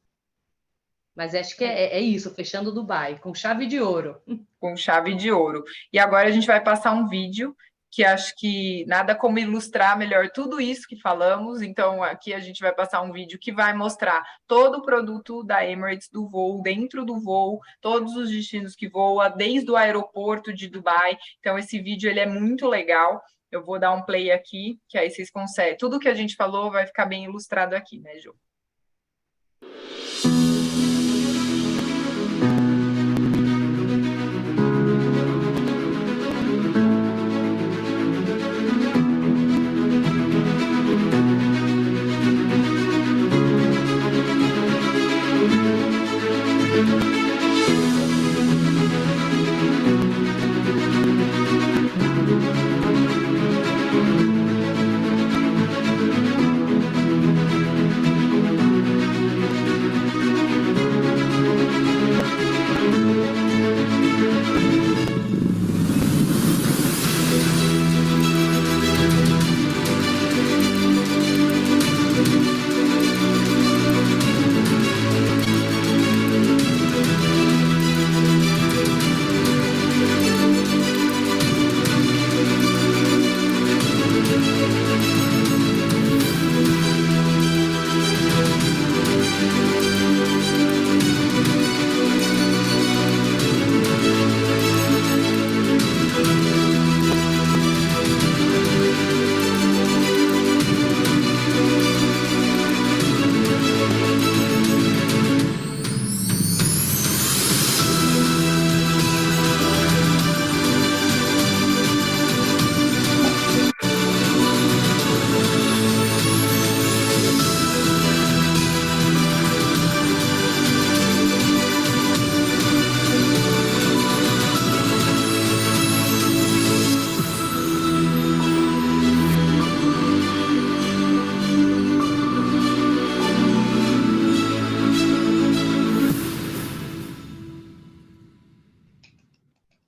Mas acho que é isso, fechando Dubai, com chave de ouro. Com chave de ouro. E agora a gente vai passar um vídeo que acho que nada como ilustrar melhor tudo isso que falamos. Então, aqui a gente vai passar um vídeo que vai mostrar todo o produto da Emirates do voo, dentro do voo, todos os destinos que voa, desde o aeroporto de Dubai. Então, esse vídeo ele é muito legal. Eu vou dar um play aqui, que aí vocês conseguem. Tudo que a gente falou vai ficar bem ilustrado aqui, né, Ju?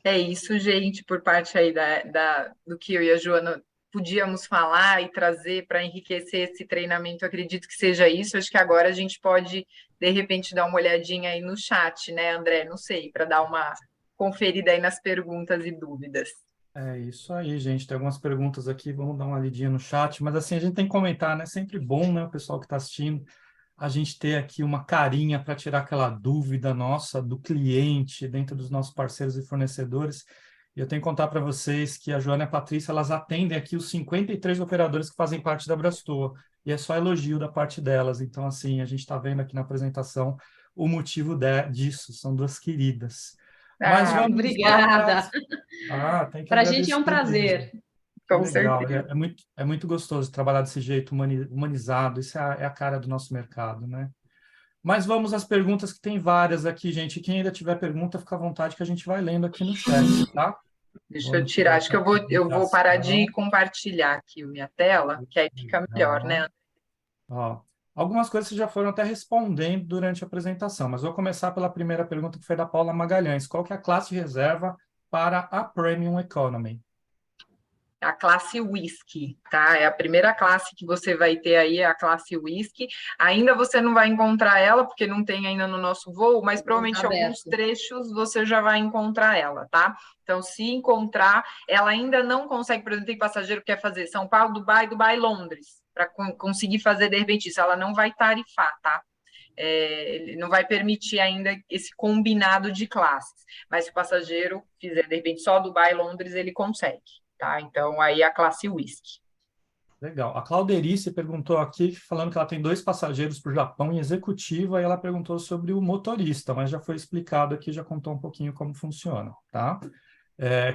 É isso, gente, por parte aí do que eu e a Joana podíamos falar e trazer para enriquecer esse treinamento. Eu acredito que seja isso. Acho que agora a gente pode, de repente, dar uma olhadinha aí no chat, né, André? Não sei, para dar uma conferida aí nas perguntas e dúvidas. É isso aí, gente. Tem algumas perguntas aqui, vamos dar uma lidinha no chat, mas assim, a gente tem que comentar, né? Sempre bom, né, o pessoal que está assistindo, a gente ter aqui uma carinha para tirar aquela dúvida nossa do cliente dentro dos nossos parceiros e fornecedores. E eu tenho que contar para vocês que a Joana e a Patrícia, elas atendem aqui os 53 operadores que fazem parte da Brastoa, e é só elogio da parte delas. Então, assim, a gente está vendo aqui na apresentação o motivo disso, são duas queridas. Mas Ah, vamos Obrigada. tem que Para a gente é um agradecer mesmo. prazer. Que com legal, certeza. é muito gostoso trabalhar desse jeito humanizado, isso é a cara do nosso mercado, né? Mas vamos às perguntas, que tem várias aqui, gente. Quem ainda tiver pergunta, fica à vontade que a gente vai lendo aqui no chat, tá? Deixa eu Vamos tirar. tirar Acho aqui que a eu vou parar de publicação. compartilhar aqui a minha tela, que aí fica melhor, Legal. né? Ó, algumas coisas vocês já foram até respondendo durante a apresentação, mas vou começar pela primeira pergunta, que foi da Paula Magalhães. Qual que é a classe de reserva para a Premium Economy? A classe Whisky, tá? É a primeira classe que você vai ter aí, é a classe Whisky. Ainda você não vai encontrar ela, porque não tem ainda no nosso voo, mas Não está provavelmente alguns aberto. trechos você já vai encontrar ela, tá? Então, se encontrar, ela ainda não consegue, por exemplo, tem passageiro que quer fazer São Paulo, Dubai, Londres, para conseguir fazer de repente isso. Ela não vai tarifar, tá? Ele não vai permitir ainda esse combinado de classes, mas se o passageiro fizer, de repente, só Dubai, Londres, ele consegue, tá? Então, aí a classe Whisky. Legal. A Clauderice perguntou aqui, falando que ela tem 2 passageiros para o Japão em executiva, e ela perguntou sobre o motorista, mas já foi explicado aqui, já contou um pouquinho como funciona, tá?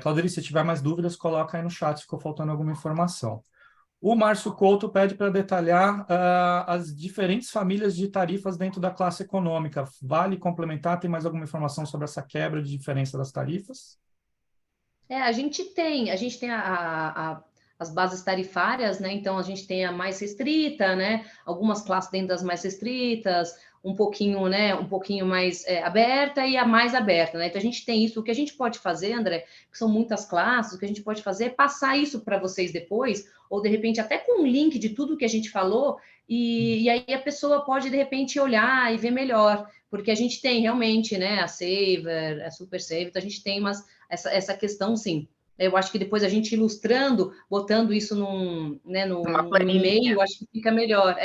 Clauderice, se tiver mais dúvidas, coloca aí no chat, se ficou faltando alguma informação. O Márcio Couto pede para detalhar as diferentes famílias de tarifas dentro da classe econômica. Vale complementar? Tem mais alguma informação sobre essa quebra de diferença das tarifas? A gente tem as bases tarifárias, né? Então a gente tem a mais restrita, né? Algumas classes dentro das mais restritas, um pouquinho, né? Um pouquinho mais aberta e a mais aberta, né? Então a gente tem isso. O que a gente pode fazer, André, que são muitas classes, o que a gente pode fazer é passar isso para vocês depois, ou de repente até com um link de tudo que a gente falou, e aí a pessoa pode de repente olhar e ver melhor, porque a gente tem realmente, né? A Saver, a Super Saver, então a gente tem essa questão, sim. Eu acho que depois a gente ilustrando, botando isso né, Uma no planilha. e-mail, acho que fica melhor.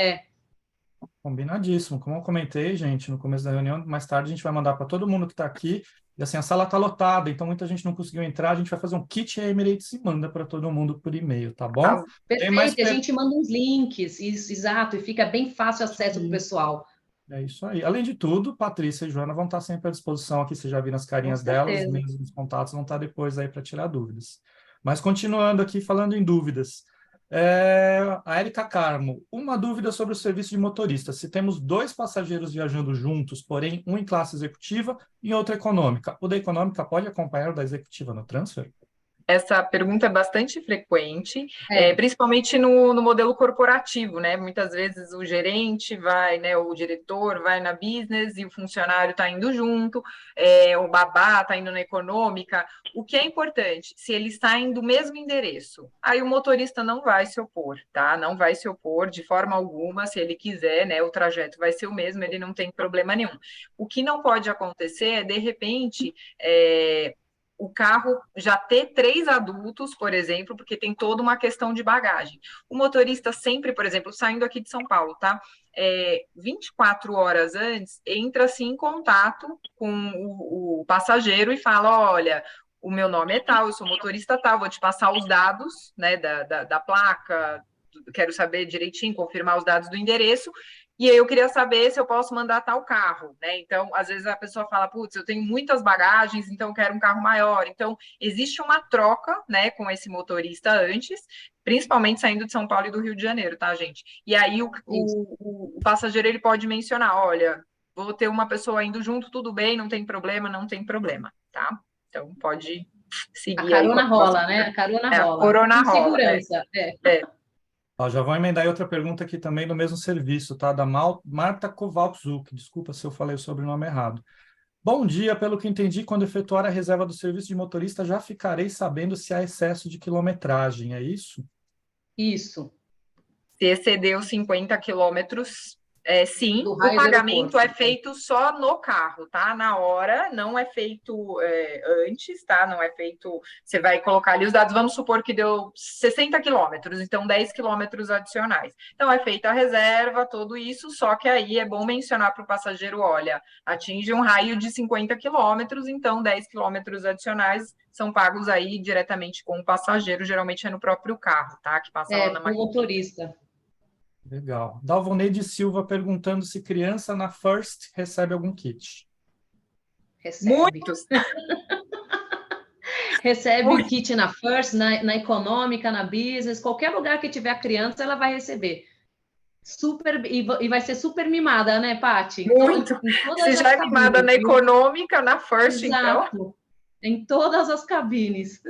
Combinadíssimo. Como eu comentei, gente, no começo da reunião, mais tarde a gente vai mandar para todo mundo que está aqui. E assim, a sala está lotada, então muita gente não conseguiu entrar. A gente vai fazer um kit Emirates e manda para todo mundo por e-mail, tá bom? Tá? Tem mais Perfeito, a gente manda uns links, isso, exato, e fica bem fácil acesso para o perguntas? pessoal. É isso aí. Além de tudo, Patrícia e Joana vão estar sempre à disposição aqui. Você já viu as Com carinhas delas, certeza. mesmo os contatos vão estar depois aí para tirar dúvidas. Mas continuando aqui, falando em dúvidas. A Érica Carmo, uma dúvida sobre o serviço de motorista. Se temos 2 passageiros viajando juntos, porém um em classe executiva e outro econômica, o da econômica pode acompanhar o da executiva no transfer? Essa pergunta é bastante frequente, É, principalmente no modelo corporativo, né? Muitas vezes o gerente vai, né? O diretor vai na business e o funcionário está indo junto, o babá está indo na econômica. O que é importante, se eles saem do mesmo endereço, aí o motorista não vai se opor, tá? Não vai se opor de forma alguma, se ele quiser, né? O trajeto vai ser o mesmo, ele não tem problema nenhum. O que não pode acontecer é, de repente, o carro já ter 3 adultos, por exemplo, porque tem toda uma questão de bagagem. O motorista sempre, por exemplo, saindo aqui de São Paulo, tá? 24 horas antes, entra-se em contato com o passageiro e fala: olha, o meu nome é tal, eu sou motorista tal, vou te passar os dados, né, da placa, quero saber direitinho, confirmar os dados do endereço, e aí eu queria saber se eu posso mandar tal carro, né? Então, às vezes a pessoa fala, putz, eu tenho muitas bagagens, então eu quero um carro maior. Então, existe uma troca, né, com esse motorista antes, principalmente saindo de São Paulo e do Rio de Janeiro, tá, gente? E aí isso. o passageiro, ele pode mencionar, olha, vou ter uma pessoa indo junto, tudo bem, não tem problema, não tem problema, tá? Então, pode A seguir aí com carona a rola, né? A carona a rola. corona Com rola, segurança. é. Ó, já vou emendar aí outra pergunta aqui também do mesmo serviço, tá? Da Marta Kowalczuk. Desculpa se eu falei o sobrenome errado. Bom dia, pelo que entendi, quando efetuar a reserva do serviço de motorista, já ficarei sabendo se há excesso de quilometragem, é isso? Isso, Se exceder os 50 quilômetros, sim, do o raio do pagamento é aeroporto. feito só no carro, tá? Na hora, não é feito antes, tá? Não é feito. Você vai colocar ali os dados, vamos supor que deu 60 quilômetros, então 10 quilômetros adicionais. Então é feita a reserva, tudo isso, só que aí é bom mencionar para o passageiro: olha, atinge um raio de 50 quilômetros, então 10 quilômetros adicionais são pagos aí diretamente com o passageiro, geralmente é no próprio carro, tá? Que passa lá na Com o maquininha. motorista. Legal. Dalvoneide Silva perguntando se criança na First recebe algum kit. Recebe. Muitos. Recebe o kit na First, na Econômica, na Business, qualquer lugar que tiver a criança, ela vai receber. Super, e vai ser super mimada, né, Paty? Muito. Em Se todas já as é mimada cabines, na viu? econômica, na First, então. Exato. Em todas as cabines.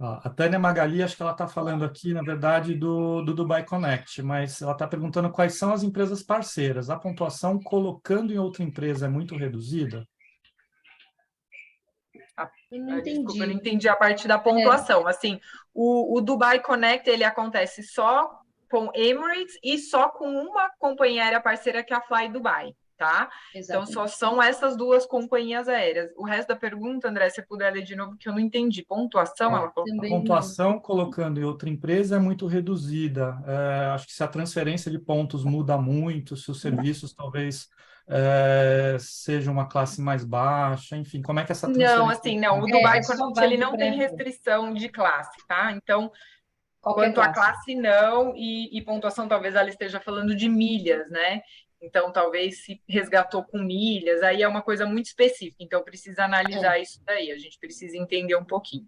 Ó, a Tânia Magali, acho que ela está falando aqui, na verdade, do Dubai Connect, mas ela está perguntando quais são as empresas parceiras. A pontuação colocando em outra empresa é muito reduzida? Eu não Desculpa, eu não entendi. entendi a parte da pontuação. Assim, o Dubai Connect, ele acontece só com Emirates e só com uma companhia aérea parceira, que é a Fly Dubai, tá? Então, só Exatamente. são essas duas companhias aéreas. O resto da pergunta, André, se puder ler de novo, que eu não entendi. Pontuação, Ó, ela colocou. a Também não. pontuação colocando em outra empresa é muito reduzida. Acho que se a transferência de pontos muda muito, se os serviços talvez sejam uma classe mais baixa, enfim, como é que essa Não, transferência assim, não. O É, Dubai só Connect, ele vale não tem para restrição de classe, tá? Então, qualquer quanto à classe. classe, não, e pontuação, talvez ela esteja falando de milhas, né? Então, talvez se resgatou com milhas, aí é uma coisa muito específica, então precisa É. analisar isso daí, a gente precisa entender um pouquinho.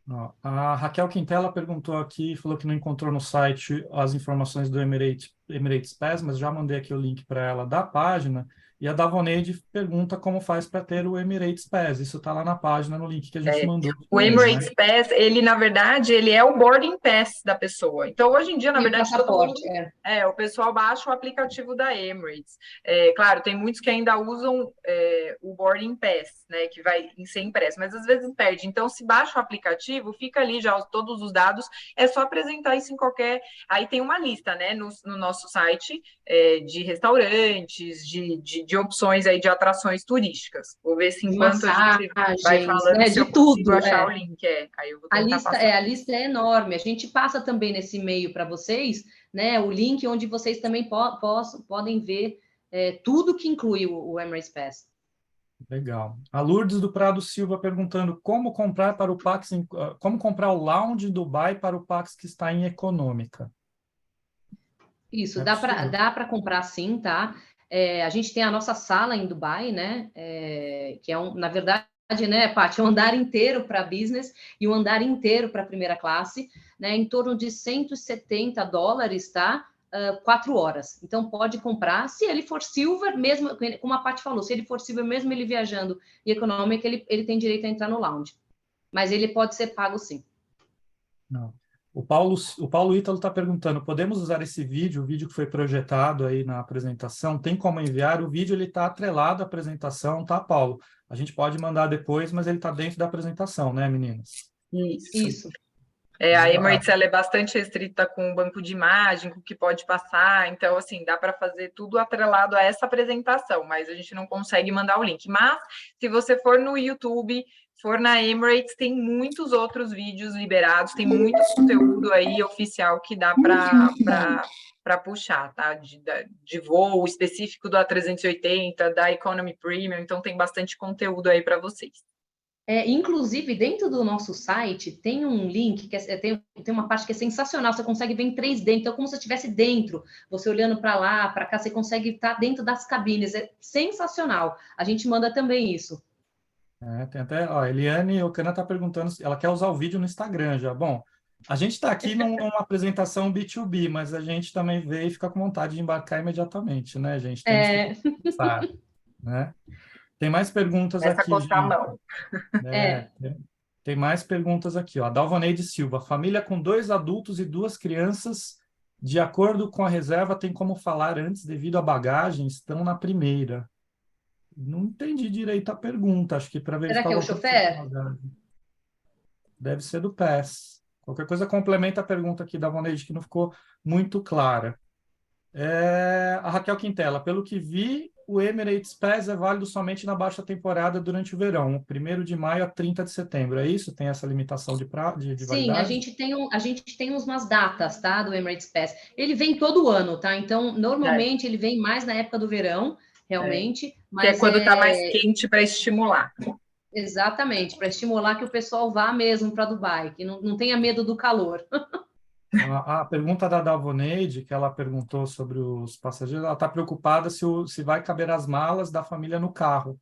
Ó, a Raquel Quintela perguntou aqui, falou que não encontrou no site as informações do Emirates Pass, mas já mandei aqui o link para ela da página. E a Davoneide pergunta como faz para ter o Emirates Pass. Isso está lá na página, no link que a gente mandou O também, né? Emirates Pass, ele, na verdade, ele é o boarding pass da pessoa. Então, hoje em dia, na E o verdade, todo mundo. passaporte, é. O pessoal baixa o aplicativo da Emirates. Claro, tem muitos que ainda usam o boarding pass, né, que vai ser impresso, mas às vezes perde. Então, se baixa o aplicativo, fica ali já todos os dados, é só apresentar isso em qualquer. Aí tem uma lista, né, no nosso site, de restaurantes, de opções aí de atrações turísticas. Vou ver se De enquanto a gente vai massagens, falando, né? se eu De consigo tudo, achar o é. link. Aí eu vou tentar passar. A lista é enorme. A gente passa também nesse e-mail para vocês, né? O link onde vocês também podem ver tudo que inclui o Emirates Pass. Legal. A Lourdes do Prado Silva perguntando como comprar para o Pax, como comprar o lounge Dubai para o Pax que está em econômica. Isso, É possível? dá para comprar sim, tá? A gente tem a nossa sala em Dubai, né? Que é na verdade, né, Paty, é um andar inteiro para business e um andar inteiro para primeira classe, né? Em torno de $170, tá? 4 horas. Então pode comprar. Se ele for silver, mesmo, como a Paty falou, se ele for silver, mesmo ele viajando e econômica, ele tem direito a entrar no lounge. Mas ele pode ser pago sim. Não. O Paulo Ítalo está perguntando, podemos usar esse vídeo, o vídeo que foi projetado aí na apresentação, tem como enviar? O vídeo ele está atrelado à apresentação, tá, Paulo? A gente pode mandar depois, mas ele está dentro da apresentação, né, meninas? Isso. A Emirates, ela é bastante restrita com o banco de imagem, com o que pode passar, então, assim, dá para fazer tudo atrelado a essa apresentação, mas a gente não consegue mandar o link. Mas, se você for no YouTube, for na Emirates, tem muitos outros vídeos liberados, tem muito conteúdo aí oficial que dá para puxar, tá? De voo específico do A380, da Economy Premium, então tem bastante conteúdo aí para vocês. Inclusive, dentro do nosso site, tem um link, que tem uma parte que é sensacional, você consegue ver em 3D, então como se estivesse dentro, você olhando para lá, para cá, você consegue estar dentro das cabines, é sensacional. A gente manda também isso. Tem até, ó, a Eliane Ocana está perguntando se ela quer usar o vídeo no Instagram já. Bom, a gente está aqui numa apresentação B2B, mas a gente também vê e fica com vontade de embarcar imediatamente, né, gente? Temos que pensar, né? Tem mais perguntas Essa aqui, coçar a gente. mão. Tem mais perguntas aqui, ó. A Dalvaneide Silva. Família com 2 adultos e 2 crianças, de acordo com a reserva, tem como falar antes devido à bagagem, estão na primeira. Não entendi direito a pergunta, acho que para Será que é verificar o alguma coisa. chofer? Deve ser do PES. Qualquer coisa complementa a pergunta aqui da Voneide, que não ficou muito clara. A Raquel Quintela, pelo que vi, o Emirates Pass é válido somente na baixa temporada durante o verão, 1º de maio a 30 de setembro. É isso? Tem essa limitação de Sim, validade? a gente tem umas datas, tá, do Emirates Pass. Ele vem todo ano, tá? Então, É, normalmente ele vem mais na época do verão, é. realmente, Que é mas quando está mais quente para estimular. exatamente para estimular que o pessoal vá mesmo para Dubai, que não tenha medo do calor. A pergunta da Davoneide, que ela perguntou sobre os passageiros, ela está preocupada se vai caber as malas da família no carro.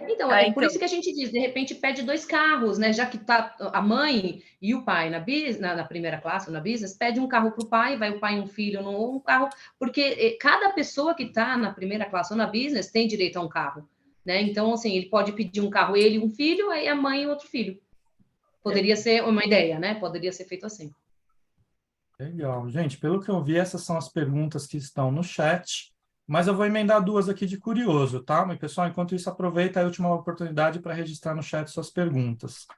Então, Ah, é por então, isso que a gente diz, de repente pede 2 carros, né? Já que tá a mãe e o pai na primeira classe, ou na business, pede um carro para o pai, vai o pai e um filho num carro, porque cada pessoa que está na primeira classe ou na business tem direito a um carro, né? Então, assim, ele pode pedir um carro, ele e um filho, aí a mãe e outro filho. é. Poderia ser uma ideia, né? Poderia ser feito assim. Legal. Gente, pelo que eu vi, essas são as perguntas que estão no chat, mas eu vou emendar duas aqui de curioso, tá? Mas, pessoal, enquanto isso, aproveita a última oportunidade para registrar no chat suas perguntas.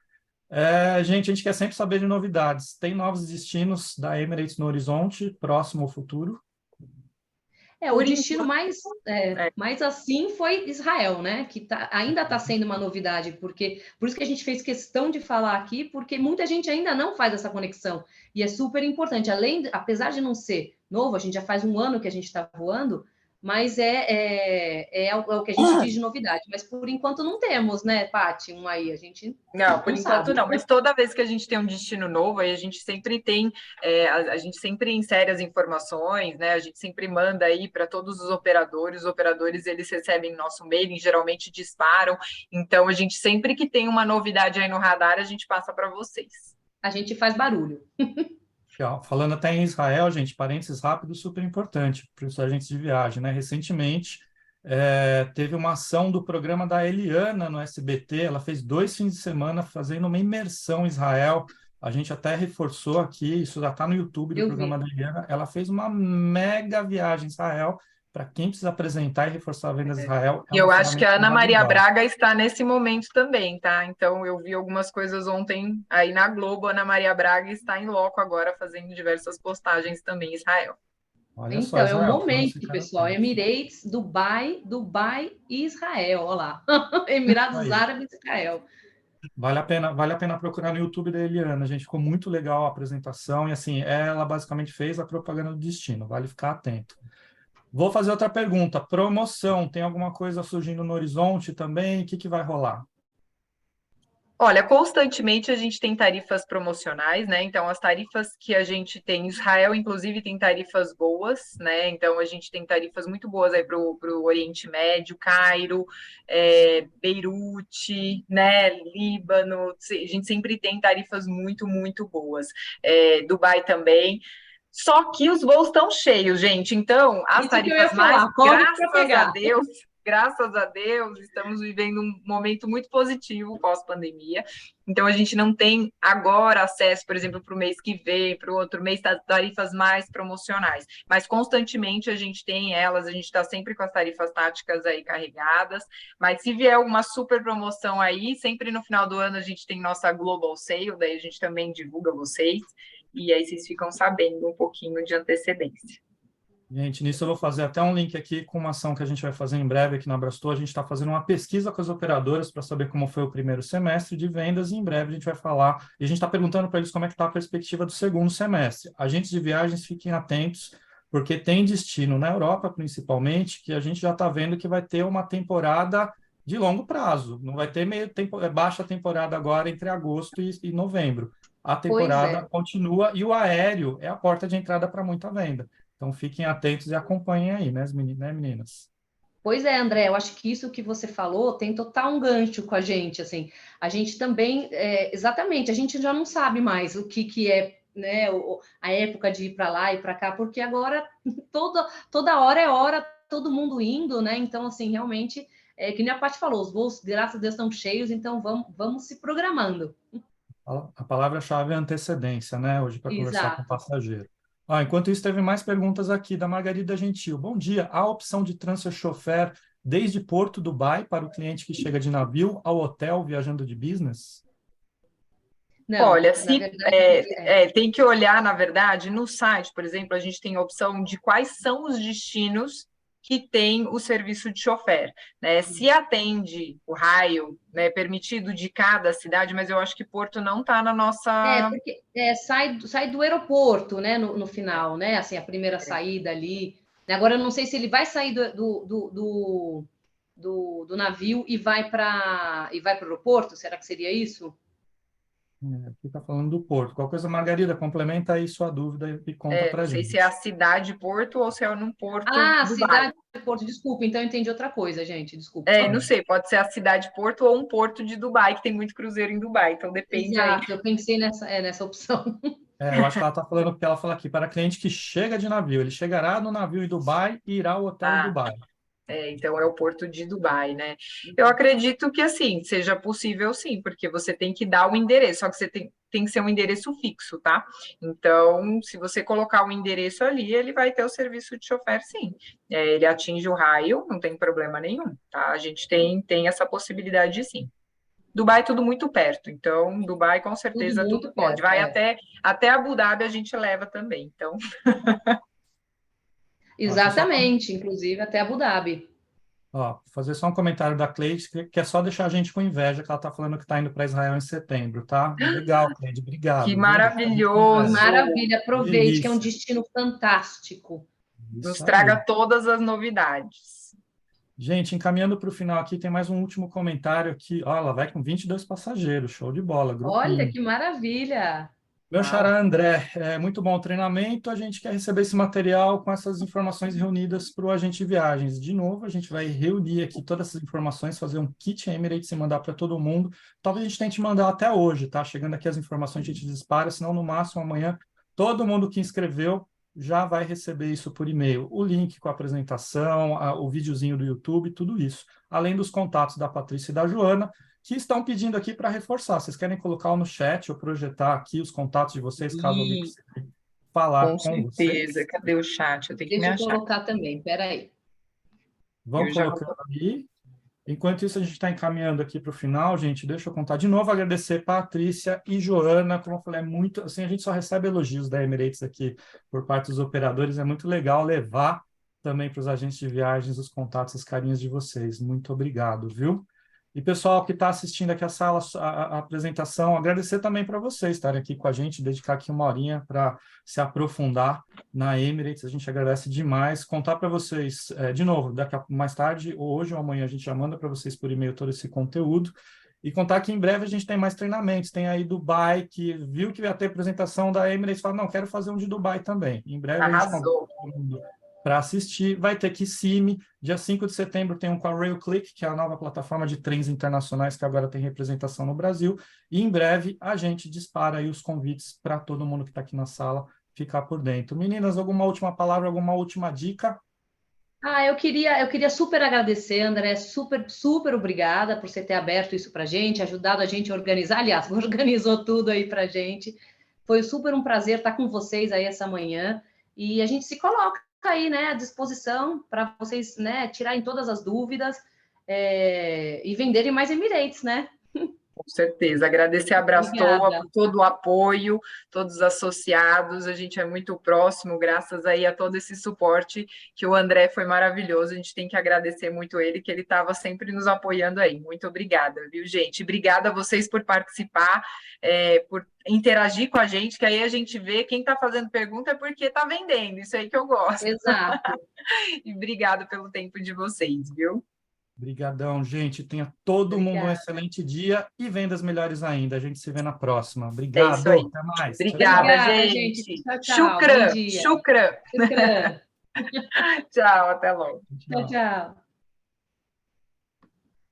Gente, a gente quer sempre saber de novidades. Tem novos destinos da Emirates no horizonte, próximo ou futuro? O Por destino enquanto, é. mais assim foi Israel, né? Que ainda está sendo uma novidade, porque por isso que a gente fez questão de falar aqui, porque muita gente ainda não faz essa conexão. E é super importante. Apesar de não ser novo, a gente já faz um ano que a gente está voando, mas é o que a gente diz de novidade. Mas por enquanto não temos, né, Paty? Um aí, a gente Não, por não enquanto sabe. não, mas toda vez que a gente tem um destino novo, aí a gente sempre tem, a gente sempre insere as informações, né? A gente sempre manda aí para todos os operadores eles recebem nosso mailing, geralmente disparam, então a gente sempre que tem uma novidade aí no radar, a gente passa para vocês. A gente faz barulho. Legal. Falando até em Israel, gente, parênteses rápido, super importante para os agentes de viagem, né? Recentemente, teve uma ação do programa da Eliana no SBT, ela fez 2 fins de semana fazendo uma imersão em Israel. A gente até reforçou aqui, isso já está no YouTube do Eu programa vi. da Eliana. Ela fez uma mega viagem em Israel. Para quem precisa apresentar e reforçar a venda de Israel, é E uma eu acho que ferramenta a Ana Maria invaluável. Braga está nesse momento também, tá? Então eu vi algumas coisas ontem aí na Globo, a Ana Maria Braga está em loco agora fazendo diversas postagens também em Israel. Olha só, Então, é o Israel, vamos momento, ficar pessoal. atentos. Emirates, Dubai e Israel. Olha lá. Isso Emirados aí. Árabes e Israel. Vale a pena procurar no YouTube da Eliana, gente. Ficou muito legal a apresentação e assim, ela basicamente fez a propaganda do destino. Vale ficar atento. Vou fazer outra pergunta. Promoção, tem alguma coisa surgindo no horizonte também? O que que vai rolar? Olha, constantemente a gente tem tarifas promocionais, né? Então, as tarifas que a gente tem, Israel, inclusive, tem tarifas boas, né? Então, a gente tem tarifas muito boas aí para o Oriente Médio, Cairo, Beirute, né? Líbano, a gente sempre tem tarifas muito, muito boas. Dubai também. Só que os voos estão cheios, gente. Então, as Isso que eu ia tarifas mais, falar. Corre para pegar. graças a Deus, estamos vivendo um momento muito positivo pós-pandemia. Então, a gente não tem agora acesso, por exemplo, para o mês que vem, para o outro mês, tarifas mais promocionais. Mas constantemente a gente tem elas, a gente está sempre com as tarifas táticas aí carregadas. Mas se vier alguma super promoção aí, sempre no final do ano a gente tem nossa Global Sale, daí a gente também divulga vocês. E aí vocês ficam sabendo um pouquinho de antecedência. Gente, nisso eu vou fazer até um link aqui com uma ação que a gente vai fazer em breve aqui na Abrastor. A gente está fazendo uma pesquisa com as operadoras para saber como foi o primeiro semestre de vendas e em breve a gente vai falar. E a gente está perguntando para eles como é que está a perspectiva do segundo semestre. Agentes de viagens, fiquem atentos, porque tem destino na Europa, principalmente, que a gente já está vendo que vai ter uma temporada de longo prazo. Não vai ter baixa temporada agora entre agosto e novembro. A Pois temporada é. continua e o aéreo é a porta de entrada para muita venda. Então, fiquem atentos e acompanhem aí, né, meninas? Pois é, André, eu acho que isso que você falou tem total um gancho com a gente, assim. A gente também, exatamente, a gente já não sabe mais o que é, né, a época de ir para lá e para cá, porque agora toda hora é hora, todo mundo indo, né? Então, assim, realmente, que nem a Paty falou, os voos, graças a Deus, estão cheios, então vamos se programando. A palavra-chave é antecedência, né, hoje, para conversar com o Exato. passageiro. Enquanto isso, teve mais perguntas aqui da Margarida Gentil. Bom dia. Há a opção de transfer chofer desde Porto, Dubai, para o cliente que chega de navio, ao hotel viajando de business? Não, Olha, na verdade, tem que olhar, na verdade, no site, por exemplo, a gente tem a opção de quais são os destinos que tem o serviço de chofer, né? Se atende o raio, né, permitido de cada cidade, mas eu acho que Porto não está na nossa. porque sai do aeroporto, né, no final, né? Assim, a primeira saída ali. Agora, eu não sei se ele vai sair do navio e vai para o aeroporto, será que seria isso? Aqui está falando do Porto. Qualquer coisa, Margarida, complementa aí sua dúvida e conta Não para sei se é a gente. cidade Porto ou se é num porto Ah, Dubai. cidade de Porto, desculpa, então eu entendi outra coisa, gente, desculpa. Não sei, pode ser a cidade Porto ou um porto de Dubai, que tem muito cruzeiro em Dubai, então depende aí. Exato, eu pensei nessa opção. Eu acho que ela está falando porque ela fala aqui, para cliente que chega de navio. Ele chegará no navio em Dubai e irá ao hotel em Ah, Dubai. então é o porto de Dubai, né? Eu acredito que assim, seja possível sim, porque você tem que dar o endereço, só que você tem que ser um endereço fixo, tá? Então, se você colocar o endereço ali, ele vai ter o serviço de chofer, sim. Ele atinge o raio, não tem problema nenhum, tá? A gente tem essa possibilidade sim. Dubai é tudo muito perto, então Dubai com Tudo certeza tudo muito pode. perto, Vai é. até Abu Dhabi a gente leva também, então. Ó, deixa eu só, Exatamente, inclusive até Abu Dhabi. fazer só um comentário da Cleide, que é só deixar a gente com inveja, que ela está falando que está indo para Israel em setembro, tá? Legal, Cleide, Que obrigado, viu? Deixar a gente com inveja. maravilhoso! Maravilha, aproveite, que é um Delícia. destino fantástico. Nos Isso traga aí. todas as novidades. Gente, encaminhando para o final aqui, tem mais um último comentário aqui. Ó, ela vai com 22 passageiros, show de bola, Olha grupinho. que maravilha! Meu Uau. xará André, é muito bom o treinamento. A gente quer receber esse material com essas informações reunidas para o agente de viagens. De novo, a gente vai reunir aqui todas essas informações, fazer um kit Emirates e mandar para todo mundo. Talvez a gente tente mandar até hoje, tá? Chegando aqui as informações, a gente dispara, senão no máximo amanhã todo mundo que inscreveu já vai receber isso por e-mail. O link com a apresentação, o videozinho do YouTube, tudo isso. Além dos contatos da Patrícia e da Joana, que estão pedindo aqui para reforçar. Vocês querem colocar no chat ou projetar aqui os contatos de vocês, caso alguém E, precise falar com com certeza. vocês? Cadê o chat? Eu tenho que me Deixa eu achar. colocar também, peraí. Vão Eu já vou. colocando aí. Enquanto isso, a gente está encaminhando aqui para o final, gente. Deixa eu contar de novo, agradecer Patrícia e Joana. Como eu falei, é muito assim, a gente só recebe elogios da Emirates aqui por parte dos operadores. É muito legal levar também para os agentes de viagens os contatos, as carinhas de vocês. Muito obrigado, viu? E pessoal que está assistindo aqui a sala, a apresentação, agradecer também para vocês estarem aqui com a gente, dedicar aqui uma horinha para se aprofundar na Emirates. A gente agradece demais. Contar para vocês, de novo, mais tarde, ou hoje ou amanhã, a gente já manda para vocês por e-mail todo esse conteúdo. E contar que em breve a gente tem mais treinamentos. Tem aí Dubai, que viu que ia ter apresentação da Emirates, fala, não, quero fazer um de Dubai também. Em breve a gente convida Arrasou. todo mundo para assistir. Vai ter Kissimmee. Dia 5 de setembro tem um com a RailClick, que é a nova plataforma de trens internacionais que agora tem representação no Brasil. E em breve a gente dispara aí os convites para todo mundo que está aqui na sala ficar por dentro. Meninas, alguma última palavra, alguma última dica? Eu queria super agradecer, André, super, super obrigada por você ter aberto isso para a gente, ajudado a gente a organizar, aliás, organizou tudo aí para a gente. Foi super um prazer estar com vocês aí essa manhã e a gente se coloca aí, né, à disposição para vocês, né, tirarem todas as dúvidas e venderem mais Emirates, né? Com certeza. Agradecer a Brastoa Obrigada. por todo o apoio, todos os associados. A gente é muito próximo, graças aí a todo esse suporte que o André foi maravilhoso. A gente tem que agradecer muito ele, que ele estava sempre nos apoiando aí. Muito obrigada, viu, gente? Obrigada a vocês por participar, por interagir com a gente, que aí a gente vê quem está fazendo pergunta é porque está vendendo. Isso aí que eu gosto. Exato. E obrigada pelo tempo de vocês, viu? Obrigadão, gente. Tenha todo mundo um Obrigada. excelente dia e vendas melhores ainda. A gente se vê na próxima. É isso aí. Obrigado. Até mais. Tchau, tchau. Obrigada, Obrigada, gente. gente. Tchau, tchau. Bom Shukran, dia. shukran. Shukran. Tchau, até logo. Tchau, Tchau. tchau.